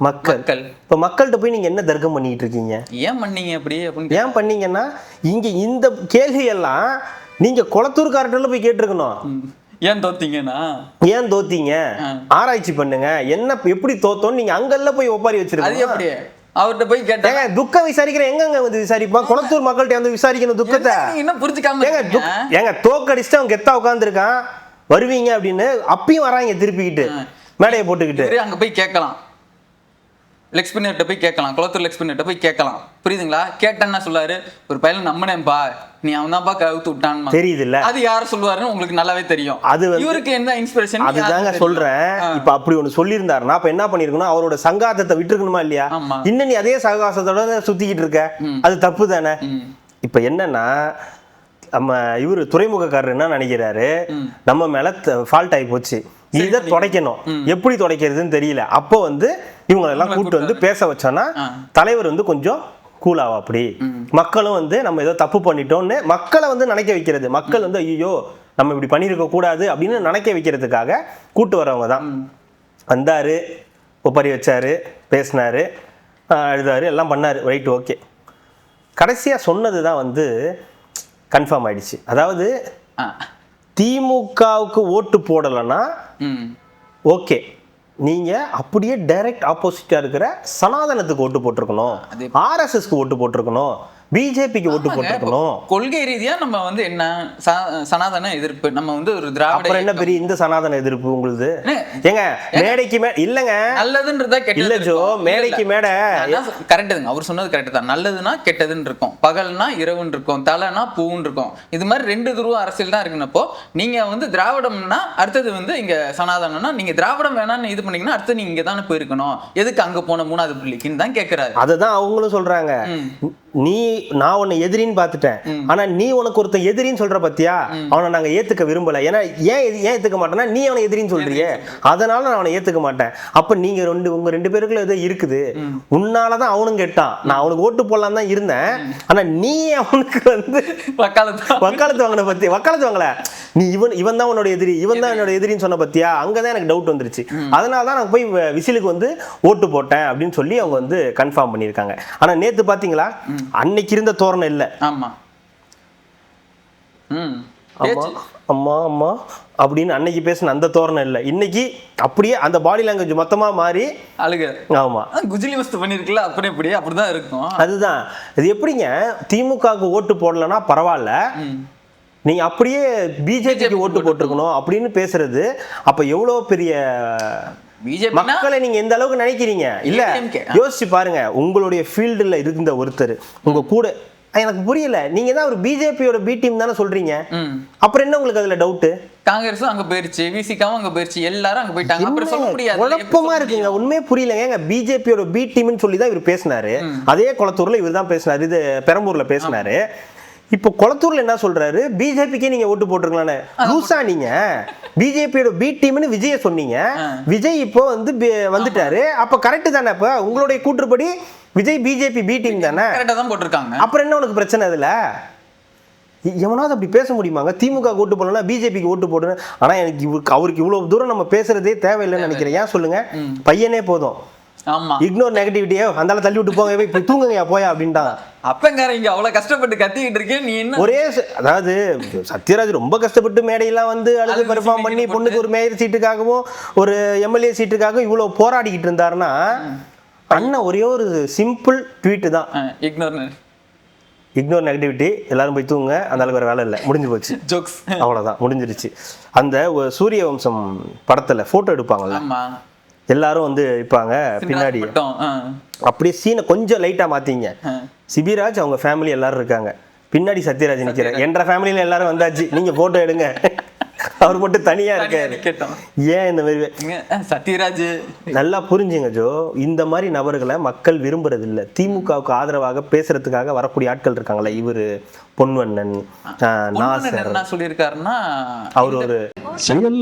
மக்கள். இப்ப மக்கள்கிட்ட போய் நீங்க என்ன தர்க்கம் பண்ணிட்டு இருக்கீங்க? ஏன் பண்ணீங்க அப்படி? ஏன் பண்ணீங்கன்னா இங்க இந்த கேள்வி எல்லாம் நீங்க குளத்தூர்கார்ட்ட போய் கேட்டிருக்கணும். ஏன் தோத்தீங்க ஆராய்ச்சி பண்ணுங்க, என்ன எப்படி தோத்தோன்னு நீங்க அங்கெல்லாம் போய் ஒப்பாரி வச்சிருக்கீங்க. அவர்கிட்ட போய் கேட்டாங்க துக்கம் விசாரிக்கிற எங்க வந்து விசாரிப்பான்? குளத்தூர் மக்கள்கிட்ட வந்து விசாரிக்கணும் துக்கத்தை. இன்னும் புரிஞ்சுக்காம ஏங்க தோக்கடிச்சுட்டு அவன் கெத்தா உட்காந்துருக்கான், வருவீங்க அப்படின்னு அப்பயும் வராங்க திருப்பிக்கிட்டு மேடையை போட்டுக்கிட்டு. அங்க போய் கேட்கலாம், லெக் ஸ்பின்னர்கிட்ட போய் கேட்கலாம், குளத்தூர் லெக் ஸ்பின்னர்கிட்ட போய் கேட்கலாம். புரியுதுங்களா? கேட்டேன்னா சொல்லாரு, ஒரு பையன் நம்பினேன்பா, நீ அவன் தான்ப்பா கவுத்து விட்டான். தெரியுதுல்ல, அது யார் சொல்லுவாருன்னு உங்களுக்கு நல்லாவே தெரியும். அது இவருக்கு என்ன இன்ஸ்பிரேஷன்? அதுதாங்க சொல்றேன். இப்ப அப்படி ஒண்ணு சொல்லியிருந்தாருன்னா அப்ப என்ன பண்ணிருக்கணும், அவரோட சங்காத்தத்தை விட்டுருக்கணுமா இல்லையா? இன்னும் நீ அதே சகாசத்தோட சுத்திக்கிட்டு இருக்க, அது தப்பு தானே. இப்ப என்னன்னா, நம்ம இவரு துறைமுகக்காரர் என்ன நினைக்கிறாரு, நம்ம மேல ஃபால்ட் ஆகி போச்சு, இதை துடைக்கணும், எப்படி துடைக்கிறதுன்னு தெரியல. அப்போ வந்து இவங்களெல்லாம் கூப்பிட்டு வந்து பேச வச்சோன்னா தலைவர் வந்து கொஞ்சம் கூலாவா, அப்படி மக்களும் வந்து நம்ம ஏதோ தப்பு பண்ணிட்டோம்னு மக்களை வந்து நினைக்க வைக்கிறது. மக்கள் வந்து ஐயோ நம்ம இப்படி பண்ணியிருக்க கூடாது அப்படின்னு நினைக்க வைக்கிறதுக்காக கூட்டு வரவங்க தான். வந்தாரு, ஒப்பரி வச்சாரு, பேசினாரு, அழுதாரு, எல்லாம் பண்ணாரு, ரைட், ஓகே. கடைசியாக சொன்னது தான் வந்து கன்ஃபார்ம் ஆயிடுச்சு. அதாவது திமுகவுக்கு ஓட்டு போடலைன்னா ஓகே, நீங்க அப்படியே டைரக்ட் ஆப்போசிட்டா இருக்கிற சனாதனத்துக்கு ஓட்டு போட்டிருக்கணும், ஆர்எஸ்எஸ்க்கு ஓட்டு போட்டிருக்கணும், பிஜேபிக்கு ஓட்டு போட்டிருக்கணும். கொள்கை ரீதியா நம்ம வந்து என்ன சனாதன எதிர்ப்பு, நம்ம வந்து ஒரு திராவிட. அப்புறம் என்ன பெரிய இந்த சனாதன எதிர்ப்பு உங்களுக்கு? ஏங்க மேடைக்கு மேட இல்லங்க, நல்லதுன்றதா கெட்டது இல்ல ஜோ, மேடைக்கு மேட கரெக்டுங்க. அவர் சொன்னது கரெக்ட் தான். நல்லதுன்னா கெட்டதுன்னு இருக்கும், பகல்னா இரவுன்னு இருக்கும், தலைனா பூன்னு இருக்கும். இது மாதிரி ரெண்டு துருவ அரசியல் தான் இருக்குன்னப்போ நீங்க வந்து திராவிடம்னா அடுத்தது வந்து இங்க சனாதனம்னா, நீங்க திராவிடம் வேணான்னு இது பண்ணீங்கன்னா அடுத்து நீங்க தானே போயிருக்கணும், எதுக்கு அங்க போன மூணாவது புள்ளிக்குன்னு தான் கேட்கிறாரு. அதுதான் அவங்களும் சொல்றாங்க. நான் உன்னை எதிரின்னு பார்த்துட்டேன், ஆனா நீ உனக்கு ஒருத்தன் எதிரின்னு சொல்ற பத்தியா, அவனை நாங்க ஏத்துக்க விரும்பல. ஏன்னா ஏன் ஏத்துக்க மாட்டேன்னா, நீ அவனை எதிரின்னு சொல்றியே, அதனால நான் அவனை ஏத்துக்க மாட்டேன். அப்ப நீங்க உங்க ரெண்டு பேருக்குள்ள ஏதோ இருக்குது, உன்னாலதான் அவனும் கேட்டான், நான் அவனுக்கு ஓட்டு போடலாம் தான் இருந்தேன், ஆனா நீ அவனுக்கு வந்து வக்காலத்து வாங்கின பத்தி, வக்காலத்து வாங்கல, நீ இவன் தான் உன்னோட எதிரி, இவன் தான் என்னோட எதிரின்னு சொன்ன பத்தியா, அங்கதான் எனக்கு டவுட் வந்துருச்சு, அதனாலதான் நான் போய் விசிலுக்கு வந்து ஓட்டு போட்டேன் அப்படின்னு சொல்லி அவங்க வந்து கன்ஃபார்ம் பண்ணியிருக்காங்க. ஆனா நேத்து பாத்தீங்களா, அன்னைக்கு இருந்த தோரணை இல்ல. ஆமா அம்மா அம்மா அப்படின்னு அன்னைக்கு பேசின அந்த தோரணை இல்ல, இன்னைக்கு அப்படியே அந்த பாடி லாங்குவேஜ் மொத்தமா மாறி அழுக. ஆமா, குஜிலி மஸ்து பண்ணிருக்கல, அப்படி அப்படியே அப்படிதான் இருக்கும். அதுதான் இது. எப்படிங்க திமுகவுக்கு ஓட்டு போடலன்னா பரவாயில்ல, நீங்க அப்படியே பிஜேபிக்கு ஓட்டு போட்டிருக்கணும் அப்படின்னு பேசுறது, அப்ப எவ்வளவு பெரிய மக்களை நீங்க எந்த அளவுக்கு நினைக்கிறீங்க? இல்ல யோசிச்சு பாருங்க, உங்களுடைய ஃபீல்டுல இருந்த ஒருத்தர் உங்க கூட, எனக்கு புரியல, நீங்க தான் ஒரு பிஜேபியோட பி டீம் தானே சொல்றீங்க, அப்புறம் என்ன உங்களுக்கு அதுல டவுட்? காங்கிரஸும் அங்க போயிருச்சு, விசிகாவும் அங்க போயிருச்சு, எல்லாரும் அங்க போயிட்டாங்க, அப்புறம் சொல்ல முடியாது. குழப்பமா இருக்குங்க, உண்மையே புரியலங்க. பிஜேபியோட பி டீம்னு சொல்லி தான் இவர் பேசினாரு, அதே குளத்தூர்ல இவர் தான் பேசினாரு, இது பெரம்பூர்ல பேசினாரு. இப்போ குளத்தூர்ல என்ன சொல்றாரு, பிஜேபிக்கே நீங்க ஓட்டு போட்டுருக்கலான்னு. லூசா நீங்க பிஜேபியோட பி டீம்னு விஜய சொன்னீங்க, விஜய் இப்போ வந்து வந்துட்டாரு, அப்ப கரெக்ட் தானே? அப்ப உங்களுடைய கூற்றுப்படி விஜய் பிஜேபி பி டீம் தானே, கரெக்டா தான் போட்டிருக்காங்க. அப்புறம் என்ன உனக்கு பிரச்சனை? அதுல எவனாவது அப்படி பேச முடியுமாங்க? திமுக ஓட்டு போடலாம், பிஜேபிக்கு ஓட்டு போடுறேன். ஆனா எனக்கு அவருக்கு இவ்வளவு தூரம் நம்ம பேசுறதே தேவையில்லைன்னு நினைக்கிறேன். ஏன் சொல்லுங்க, பையனே போதும், இக்னோர் நெகட்டிவிட்டியே அந்தால தள்ளி விட்டு போங்க, போய் தூங்குங்க போயா அப்படின்ட்டாங்க. அப்பங்காரங்க அவ்வளவு கஷ்டப்பட்டு கத்திக்கிட்டு இருக்கேன், நீ என்ன ஒரே, அதாவது சத்யராஜ் ரொம்ப கஷ்டப்பட்டு மேடையெல்லாம் வந்து அழுது பெர்ஃபார்ம் பண்ணி பொண்ணுக்கு ஒரு மேயர் சீட்டுக்காகவும் ஒரு எம்எல்ஏ சீட்டுக்காகவும் இவ்வளவு போராடிக்கிட்டு இருந்தாருன்னா, அண்ணா ஒரே ஒரு சிம்பிள் ட்வீட் தான், இக்னோர் நெகட்டிவிட்டி, எல்லாரும் போய் தூங்க, அந்த அளவுக்கு வேற வேலை இல்லை, முடிஞ்சு போச்சு, ஜோக்ஸ் அவ்வளவுதான், முடிஞ்சிருச்சு. அந்த சூரிய வம்சம் படத்துல போட்டோ எடுப்பாங்கல்ல, எல்லாரும் வந்து இருப்பாங்க பின்னாடி, அப்படியே சீனை கொஞ்சம் லைட்டா மாத்தீங்க, சிபிராஜ் அவங்க ஃபேமிலி எல்லாரும் இருக்காங்க, பின்னாடி சத்யராஜ் நிக்கிறேன், என்ற ஃபேமிலியில எல்லாரும் வந்தாச்சு, நீங்க போட்டோ எடுங்க, அவர் மட்டும் தனியா இருக்காரு. ஏன் இந்த மாதிரி? சத்யராஜ் நல்லா புரிஞ்சுங்க ஜோ, இந்த மாதிரி நபர்களை மக்கள் விரும்புறது இல்ல. திமுகவுக்கு ஆதரவாக பேசுறதுக்காக வரக்கூடிய ஆட்கள் இருக்காங்களா, இவரு பொன்வண்ணன், நாசர் என்ன சொல்லியிருக்காருன்னா, அவர் ஒரு செயல்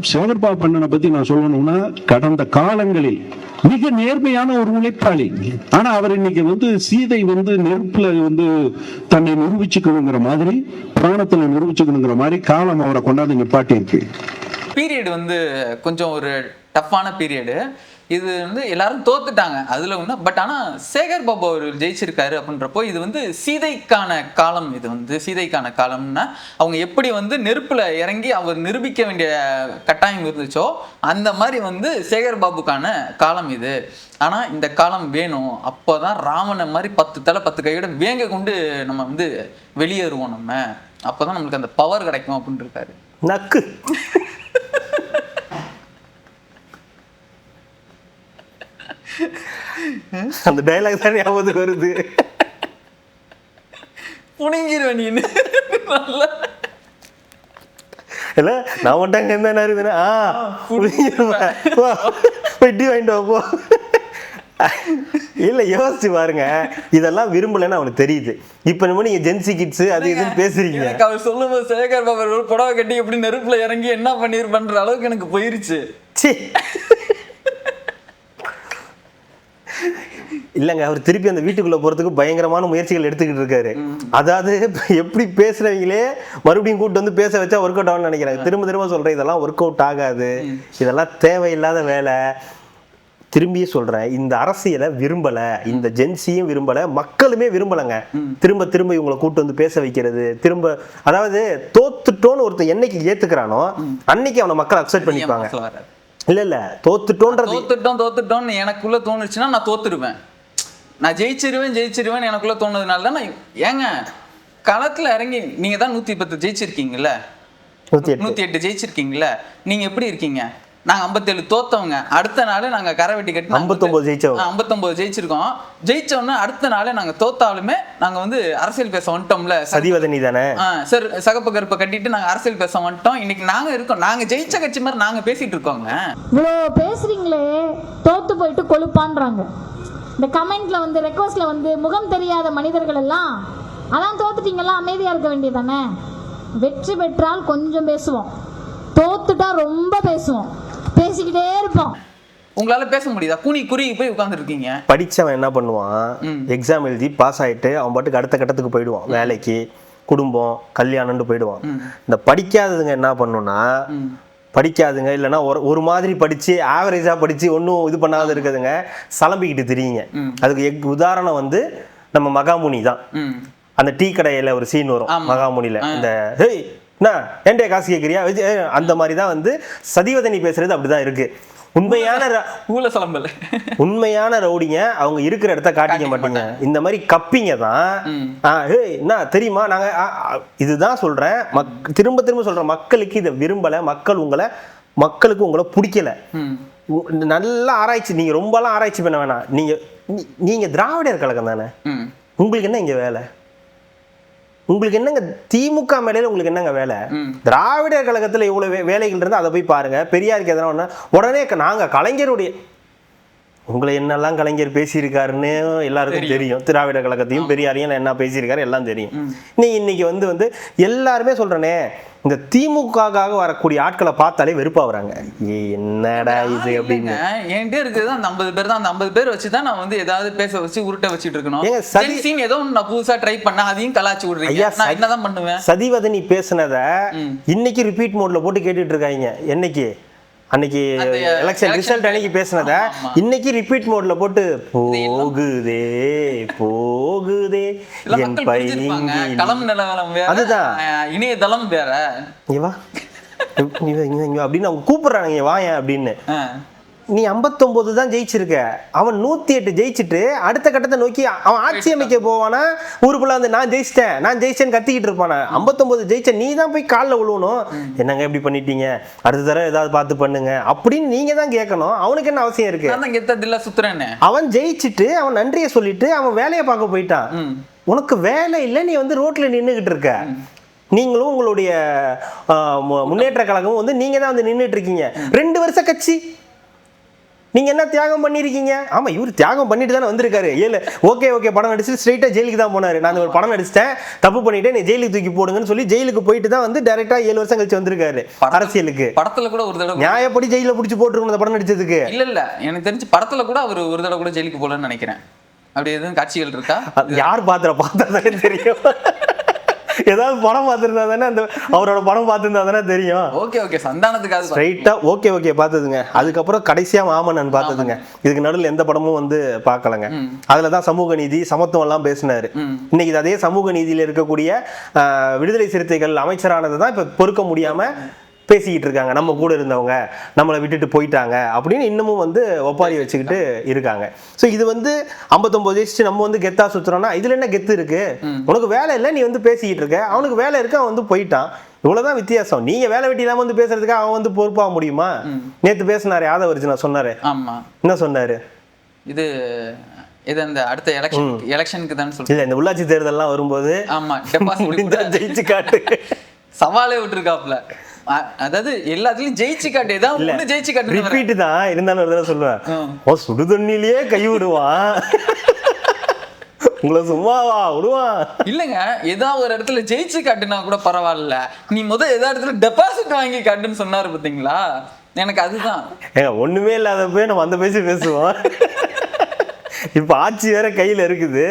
சேகர்பாபு பண்ணனை பத்தி நான் சொல்லணும்னா, கடந்த காலங்களில் மிக நேர்மையான ஒரு உழைப்பாளி. ஆனா அவர் இன்னைக்கு வந்து சீதை வந்து நெருப்புல வந்து தன்னை நிரூபிச்சுக்கணுங்கிற மாதிரி, பிராணத்துல நிரூபிச்சுக்கணுங்கிற மாதிரி காலம் அவரை கொண்டாந்து நிப்பாட்டி இருக்கு. பீரியட் வந்து கொஞ்சம் ஒரு டஃப்பான பீரியடு. இது வந்து எல்லாரும் தோத்துட்டாங்க அதுல ஒண்ணு. பட் ஆனா சேகர் பாபு அவர் ஜெயிச்சிருக்காரு அப்படின்றப்போ இது வந்து சீதைக்கான காலம். இது வந்து சீதைக்கான காலம்னா அவங்க எப்படி வந்து நெருப்புல இறங்கி அவர் நிரூபிக்க வேண்டிய கட்டாயம் இருந்துச்சோ அந்த மாதிரி வந்து சேகர் பாபுக்கான காலம் இது. ஆனா இந்த காலம் வேணும், அப்போதான் ராவண மாதிரி 10 தலை 10 கையோட வேங்க கொண்டு நம்ம வந்து வெளியேறுவோம். நம்ம அப்போதான் நம்மளுக்கு அந்த பவர் கிடைக்கும் அப்படின்னு இருக்காரு. நக்கு அந்த டைலாக் தான் ஞாபகம் வருது. புனிங்கிருவேன் நீ நல்லா இல்ல நான் மட்டும் என்ன இருக்குதுன்னா வெட்டி வாங்கிட்டு போ. இல்ல யோசிச்சு பாருங்க, இதெல்லாம் விரும்பலன்னு அவனுக்கு தெரியுது. இப்ப நம்ம நீங்க ஜென்சி கிட்ஸ் அது இதுன்னு பேசுறீங்க. எனக்கு அவர் சொல்லும்போது சேகர் பாபா ஒரு புடவை கட்டி எப்படி நெருப்புல இறங்கி என்ன பண்ணிருப்பன்ற அளவுக்கு எனக்கு போயிருச்சு. இல்லைங்க, அவர் திருப்பி அந்த வீட்டுக்குள்ள போறதுக்கு பயங்கரமான முயற்சிகள் எடுத்துக்கிட்டு இருக்காரு. அதாவது எப்படி பேசுறவங்களே மறுபடியும் கூட்டு வந்து பேச வச்சா ஒர்க் அவுட் ஆகும்னு நினைக்கிறாங்க. திரும்ப திரும்ப சொல்றேன், இதெல்லாம் ஒர்க் அவுட் ஆகாது, இதெல்லாம் தேவையில்லாத வேலை. திரும்பியே சொல்றேன், இந்த அரசியலை விரும்பல, இந்த ஜென்சியும் விரும்பல, மக்களுமே விரும்பலங்க. திரும்ப திரும்ப இவங்களை கூட்டு வந்து பேச வைக்கிறது, திரும்ப அதாவது தோத்துட்டோன்னு ஒருத்தன் என்னைக்கு ஏத்துக்கிறானோ அன்னைக்கு அவனை மக்கள் அக்செப்ட் பண்ணிப்பாங்க. இல்ல தோத்துட்டோம்னு எனக்குள்ள தோணுச்சுன்னா நான் தோத்துருவேன், நான் ஜெயிச்சிருவேன் எனக்குள்ள தோணுதுனால தான் நான். ஏங்க களத்துல இறங்கி நீங்க தான் 110 ஜெயிச்சிருக்கீங்கல்ல, 108 ஜெயிச்சிருக்கீங்கல்ல, நீங்க எப்படி இருக்கீங்க? நாங்க 57 தோத்தவங்க, அடுத்த நாள் நாங்க கரை வெட்டி கட்டி 59 ஜெயிச்சிருக்கோம். ஜெயிச்சோம்னா அடுத்த நாள் நாங்க தோத்தாலுமே நாங்க வந்து அரசியல் பேச வந்துட்டோம்ல. சதிவதனி தானே சார், சகப்பு கருப்பை கட்டிட்டு நாங்க அரசியல் பேச வந்துட்டோம். இன்னைக்கு நாங்க இருக்கோம், நாங்க ஜெயிச்ச கட்சி மாதிரி நாங்க பேசிட்டு இருக்கோங்க. இவ்வளோ பேசுறீங்களே, தோத்து போயிட்டு கொழுப்பான்றாங்க. இந்த கமெண்ட்ல வந்து ரெக்வஸ்ட்ல வந்து முகம் தெரியாத மனிதர்கள் எல்லாம் அதான் தோத்துட்டீங்களா, அமைதியா இருக்க வேண்டியதானே. வெற்றி பெற்றால் கொஞ்சம் பேசுவோம், தோத்துட்டா ரொம்ப பேசுவோம், பேசிக்கிட்டே இருப்போம். உங்களால பேச முடியுதா? குறுகி போய் உட்கார்ந்து இருக்கீங்க. படிச்சவன் என்ன பண்ணுவான், எக்ஸாம் எழுதி பாஸ் ஆயிட்டு அவன் பாட்டுக்கு அடுத்த கட்டத்துக்கு போயிடுவான், வேலைக்கு, குடும்பம், கல்யாணம்னு போயிடுவான். இந்த படிக்காததுங்க என்ன பண்ணுன்னா, படிக்காதுங்க இல்லைன்னா ஒரு மாதிரி படிச்சு ஆவரேஜா படிச்சு ஒன்றும் இது பண்ணாத இருக்குதுங்க, சலம்பிக்கிட்டு தெரியுங்க. அதுக்கு உதாரணம் வந்து நம்ம மகாமுனி தான். அந்த டீ கடையில ஒரு சீன் வரும் மகாமுனில, இந்த ஹேய் என்ன ஏன்டே காசு கேட்குறியா அந்த மாதிரி தான் வந்து சதிவதனி பேசுறது அப்படிதான் இருக்கு. உண்மையான ரவுடிங்க அவங்க இருக்கிற இடத்த காட்டிக்க மாட்டீங்க, இந்த மாதிரி கப்பிங்க தான். என்ன தெரியுமா, நாங்க இதுதான் சொல்றேன், திரும்ப திரும்ப சொல்றேன், மக்களுக்கு இதை விரும்பல, மக்களுக்கு உங்களை பிடிக்கல. நல்லா ஆராய்ச்சி, நீங்க ரொம்பலாம் ஆராய்ச்சி பண்ண வேணாம். நீங்க திராவிடர் கழகம் தானே, உங்களுக்கு என்ன இங்க வேலை? உங்களுக்கு என்னங்க திமுக மேலையில உங்களுக்கு என்னங்க வேலை? திராவிடர் கழகத்துல இவ்வளவு வேலைகள் இருந்தா அதை போய் பாருங்க. பெரியாருக்கு எதனா உடனே நாங்க கலைஞருடைய, உங்களை என்னெல்லாம் கலைஞர் பேசியிருக்காருன்னு எல்லாருக்கும் தெரியும். திராவிட கழகத்தையும் பெரியாரையும் என்ன பேசியிருக்காரு எல்லாம் தெரியும். நீ இன்னைக்கு வந்து எல்லாருமே சொல்றேனே, இந்த திமுகக்காக வரக்கூடிய ஆட்களை பார்த்தாலே வெறுப்பா வராங்க. என்னடா இது அப்படின்னு என்கிட்ட இருக்குது அந்த 50 பேர் தான். அந்த 50 பேர் வச்சுதான் நான் வந்து ஏதாவது பேச வச்சு உருட்ட வச்சுட்டு இருக்கணும். ஏதோ நான் புதுசா ட்ரை பண்ண அதையும் கலாச்சி விடுறீங்க, நான் என்னதான் பண்ணுவேன்? சதிவதனி பேசுனத இன்னைக்கு ரிப்பீட் மோட்ல போட்டு கேட்டுட்டு இருக்காங்க. என்னைக்கு அன்னைக்கு எலெக்ஷன் ரிசல்ட் அன்னைக்கு பேசினத இன்னைக்கு ரிப்பீட் மோட்ல போட்டு போகுதே என் பையன் களம் நிலவரம் வேற, அதுதான் இணையதளம் வேற. அப்படின்னு அவங்க கூப்பிடுறாங்க வாயன் அப்படின்னு. நீ 59 தான் ஜெயிச்சிருக்க, அவன் 108 ஜெயிச்சுட்டு அடுத்த கட்டத்தை நோக்கி அவன் ஆட்சி அமைக்க போவானா, ஊருக்குள்ள வந்து நான் ஜெயிச்சேன்னு கத்திக்கிட்டு இருப்பானா? 59 ஜெயிச்ச நீ தான் போய் காலில் விழுவணும். என்னங்க எப்படி பண்ணிட்டீங்க, அடுத்த தடவை ஏதாவது பார்த்து பண்ணுங்க அப்படின்னு நீங்க தான் கேட்கணும். அவனுக்கு என்ன அவசியம் இருக்கு? அவன் ஜெயிச்சுட்டு அவன் நன்றியை சொல்லிட்டு அவன் வேலையை பார்க்க போயிட்டான். உனக்கு வேலை இல்லை, நீ வந்து ரோட்ல நின்றுகிட்டு இருக்க. நீங்களும் உங்களுடைய முன்னேற்ற கழகமும் வந்து நீங்க தான் வந்து நின்றுட்டு இருக்கீங்க. 2 வருஷ கட்சி நீங்க என்ன தியாகம் பண்ணிருக்கீங்க? ஆமா, இவர் தியாகம் பண்ணிட்டு தானே வந்திருக்காரு. ஓகே படம் நடிச்சு ஸ்ட்ரெயிட்டா ஜெயிலுக்கு தான் போனாரு. நான் ஒரு படம் நடிச்சிட்டேன், தப்பு பண்ணிட்டேன், நீ ஜெயிலுக்கு தூக்கி போடுங்கன்னு சொல்லி ஜெயிலுக்கு போயிட்டு தான் வந்து டைரக்டா 7 வருஷம் கழிச்சு வந்திருக்காரு அரசியலுக்கு. படத்துல கூட ஒரு தடவை நியாயப்படி ஜெயில பிடிச்சி போட்டுருக்கணும் அந்த படம் நடிச்சதுக்கு. இல்ல எனக்கு தெரிஞ்சு படத்துல கூட அவர் ஒரு தடவை கூட ஜெயிலுக்கு போலன்னு நினைக்கிறேன். அப்படி எதுவும் காட்சிகள் இருக்கா? யார் பார்த்தா தெரியும். ஏதாவது படம் பார்த்துருந்தா தானே, அந்த அவரோட படம் பார்த்துருந்தா தானே தெரியும். ஓகே சந்தானத்துக்காக ஸ்ட்ரைட்டா ஓகே பார்த்ததுங்க. அதுக்கப்புறம் கடைசியா மாமன்னன் பார்த்ததுங்க. இதுக்கு நடுவில் எந்த படமும் வந்து பார்க்கலங்க. அதுலதான் சமூக நீதி சமத்துவம் எல்லாம் பேசினாரு. இன்னைக்கு அதே சமூக நீதியில இருக்கக்கூடிய விடுதலை சிறுத்தைகள் அமைச்சரானதை தான் இப்ப பொறுக்க முடியாம பேசிக்கிட்டு இருக்காங்க. நம்ம கூட இருந்தவங்க நம்மளை விட்டுட்டு போயிட்டாங்க அப்படின்னு இன்னமும் வந்து ஒப்பாரி வச்சுக்கிட்டு இருக்காங்க. ஸோ இது வந்து 59 ஜெயிச்சு நம்ம வந்து கெத்தா சுத்துறோம்னா இதுல என்ன கெத்து இருக்கு? உனக்கு வேலை இல்லை, நீ வந்து பேசிக்கிட்டு இருக்க. அவனுக்கு வேலை இருக்கு, அவன் வந்து போயிட்டான். இவ்வளவுதான் வித்தியாசம். நீங்க வேலை வெட்டி இல்லாம வந்து பேசுறதுக்கு அவன் வந்து பொறுப்பாக முடியுமா? நேத்து பேசினாரு யாதவ் அர்ஜுனா சொன்னாரு. என்ன சொன்னாரு? இது அந்த அடுத்த எலெக்ஷனுக்கு தான் சொல்றேன். இல்ல இந்த உள்ளாட்சி தேர்தல்லாம் வரும்போது ஆமா டெபாசிட் முடிஞ்சா ஜெயிச்சு காட்டு சவாலே விட்டுருக்காப்ல. அதாவது எல்லாத்துலயும் ஜெயிச்சு காட்டு, ஏதாவது ஒண்ணு ஜெயிச்சு காட்டு. ரிப்பீட் தான் இருந்தாலும் ஒரு தடவை சொல்லுவேன், ஓ சுடு தண்ணிலேயே கை விடுவான் உங்களை சும்மாவா விடுவான். இல்லங்க ஏதாவது ஒரு இடத்துல ஜெயிச்சு காட்டுனா கூட பரவாயில்ல, நீ ஏதாவது இடத்துல டெபாசிட் வாங்கி காட்டுன்னு சொன்னாரு பாத்தீங்களா, எனக்கு அதுதான். ஏங்க ஒண்ணுமே இல்லாத போய் நம்ம அந்த பேசுவோம். இப்ப ஆட்சி வேற கையில இருக்குது,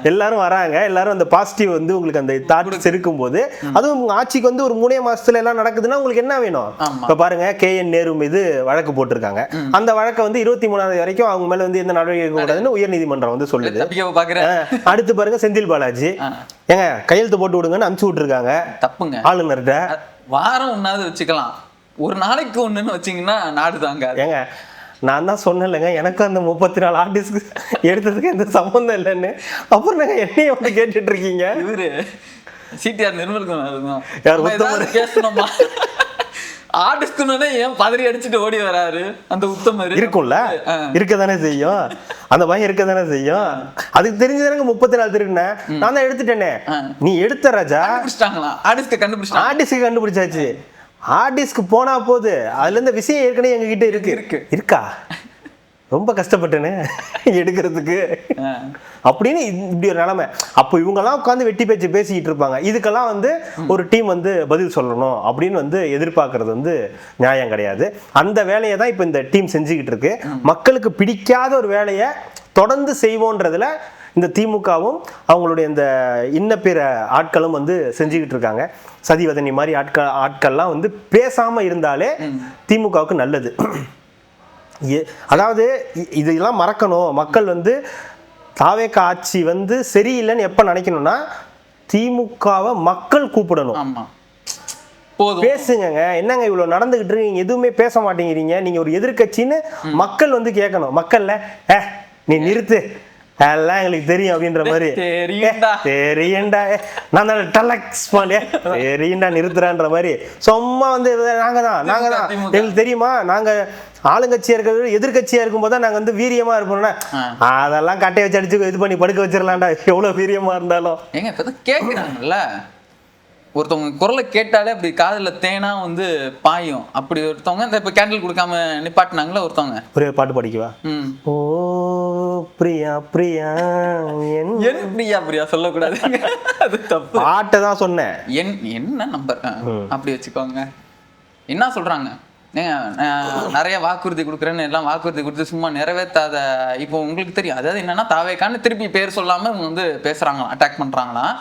எல்லாரும் வராங்க, எல்லாரும் அந்த பாசிட்டிவ் வந்து உங்களுக்கு அந்த தாட்ஸ் இருக்கும் போது, அதுவும் உங்க ஆட்சிக்கு வந்து ஒரு 3 மாசத்துல எல்லாம் நடக்குதுன்னா உங்களுக்கு என்ன வேணும்? இப்ப பாருங்க KN நேரு மீது வழக்கு போட்டிருக்காங்க. அந்த வழக்கை வந்து 23ஆம் வரைக்கும் அவங்க மேல வந்து எந்த நடவடிக்கை எடுக்க கூடாதுன்னு உயர்நீதிமன்றம் வந்து சொல்லுது. அடுத்து பாருங்க செந்தில் பாலாஜி ஏங்க கையெழுத்து போட்டு விடுங்கன்னு அனுப்பிச்சு விட்டுருக்காங்க. தப்புங்க. ஆளுநர்கிட்ட வாரம் ஒன்னாவது வச்சுக்கலாம், ஒரு நாளைக்கு ஒண்ணுன்னு வச்சீங்கன்னா நாடு தாங்க. ஏங்க நான் தான் சொன்னேன்லங்க, எனக்கு அந்த 34 ஆர்டிஸ்ட் எடுத்ததுக்கு எந்த சம்பந்தம் இல்லைன்னு. அப்புறம் நாங்கள் என்னைய வந்து கேட்டுட்டு இருக்கீங்க. இவரு சிடிஆர் நிர்மல் பேசணுமா ஆர்டிஸ்ட்னே ஏன் பதறி அடிச்சுட்டு ஓடி வராரு அந்த உத்தமர் இருக்கும்ல, இருக்கதானே செய்யும், அந்த பையன் இருக்கதானே செய்யும். அதுக்கு தெரிஞ்சதானங்க 34 திருடுனேன், நான் தான் எடுத்துட்டேனே. நீ எடுத்த ராஜா ஆர்டிஸ்ட் கண்டுபிடிச்சாச்சு. ஹார்டிஸ்க்கு போனா போது அதுல இருந்து விஷயம் ஏற்கனவே எங்ககிட்ட இருக்கா, ரொம்ப கஷ்டப்பட்டேன்னு எடுக்கிறதுக்கு அப்படின்னு இப்படி ஒரு நிலைமை. அப்போ இவங்கெல்லாம் உட்காந்து வெட்டி பேச்சு பேசிக்கிட்டு இருப்பாங்க. இதுக்கெல்லாம் வந்து ஒரு டீம் வந்து பதில் சொல்லணும் அப்படின்னு வந்து எதிர்பார்க்கறது வந்து நியாயம் கிடையாது. அந்த வேலையை தான் இப்போ இந்த டீம் செஞ்சுக்கிட்டு இருக்கு. மக்களுக்கு பிடிக்காத ஒரு வேலையை தொடர்ந்து செய்வோன்றதுல இந்த திமுகவும் அவங்களுடைய இந்த இன்ன பிற ஆட்களும் வந்து செஞ்சுக்கிட்டு இருக்காங்க. சதிவதனி மாதிரி ஆட்கள்லாம் வந்து பேசாம இருந்தாலே திமுகவுக்கு நல்லது. அதாவது இதெல்லாம் மறக்கணும். மக்கள் வந்து தாவேக ஆட்சி வந்து சரியில்லைன்னு எப்ப நினைக்கணும்னா திமுகவை மக்கள் கூப்பிடணும். பேசுங்க, என்னங்க இவ்வளவு நடந்துகிட்டு இருக்கீங்க, எதுவுமே பேச மாட்டேங்கிறீங்க, நீங்க ஒரு எதிர்கட்சின்னு மக்கள் வந்து கேட்கணும். மக்கள்ல நீ நிறுத்து, எல்லாம் எங்களுக்கு தெரியும் அப்படின்ற மாதிரி, தெரியும்டா நான் தான் டலக்ஸ் பண்ணே தெரியும்டா நிறுத்துறான்ற மாதிரி சும்மா வந்து நாங்க தான் எங்களுக்கு தெரியுமா, நாங்க ஆளுங்கட்சியா இருக்கிற எதிர்கட்சியா இருக்கும்போது தான் நாங்க வந்து வீரியமா இருப்போம்னா அதெல்லாம் கட்டையை வச்சு அடிச்சு இது பண்ணி படுக்க வச்சிடலாம்டா எவ்வளவு வீரியமா இருந்தாலும். ஏங்க கேட்குறாங்கல்ல, ஒருத்தவங்க குரலை கேட்டாலே அப்படி காதுல தேனா வந்து பாயும். அப்படி ஒருத்தவங்க இந்த இப்ப கேண்டில் கொடுக்காம நிப்பாட்டினாங்களா ஒருத்தவங்க, ஒரே பாட்டு படிக்கவா, ஓ பிரியா பிரியா என் பிரியா பிரியா சொல்லக்கூடாது, அது தப்பு. பாட்டை தான் சொன்னேன். என்ன நம்பர் அப்படி வச்சுக்கோங்க. என்ன சொல்றாங்க, நிறைய வாக்குறுதி கொடுக்குறேன்னு எல்லாம் வாக்குறுதி கொடுத்து சும்மா நிறைவேற்றாத. இப்போ உங்களுக்கு தெரியும், அதாவது என்னன்னா தாவேக்கான்னு திருப்பி பேர் சொல்லாம இவங்க வந்து பேசுறாங்களாம், அட்டாக் பண்றாங்களாம்.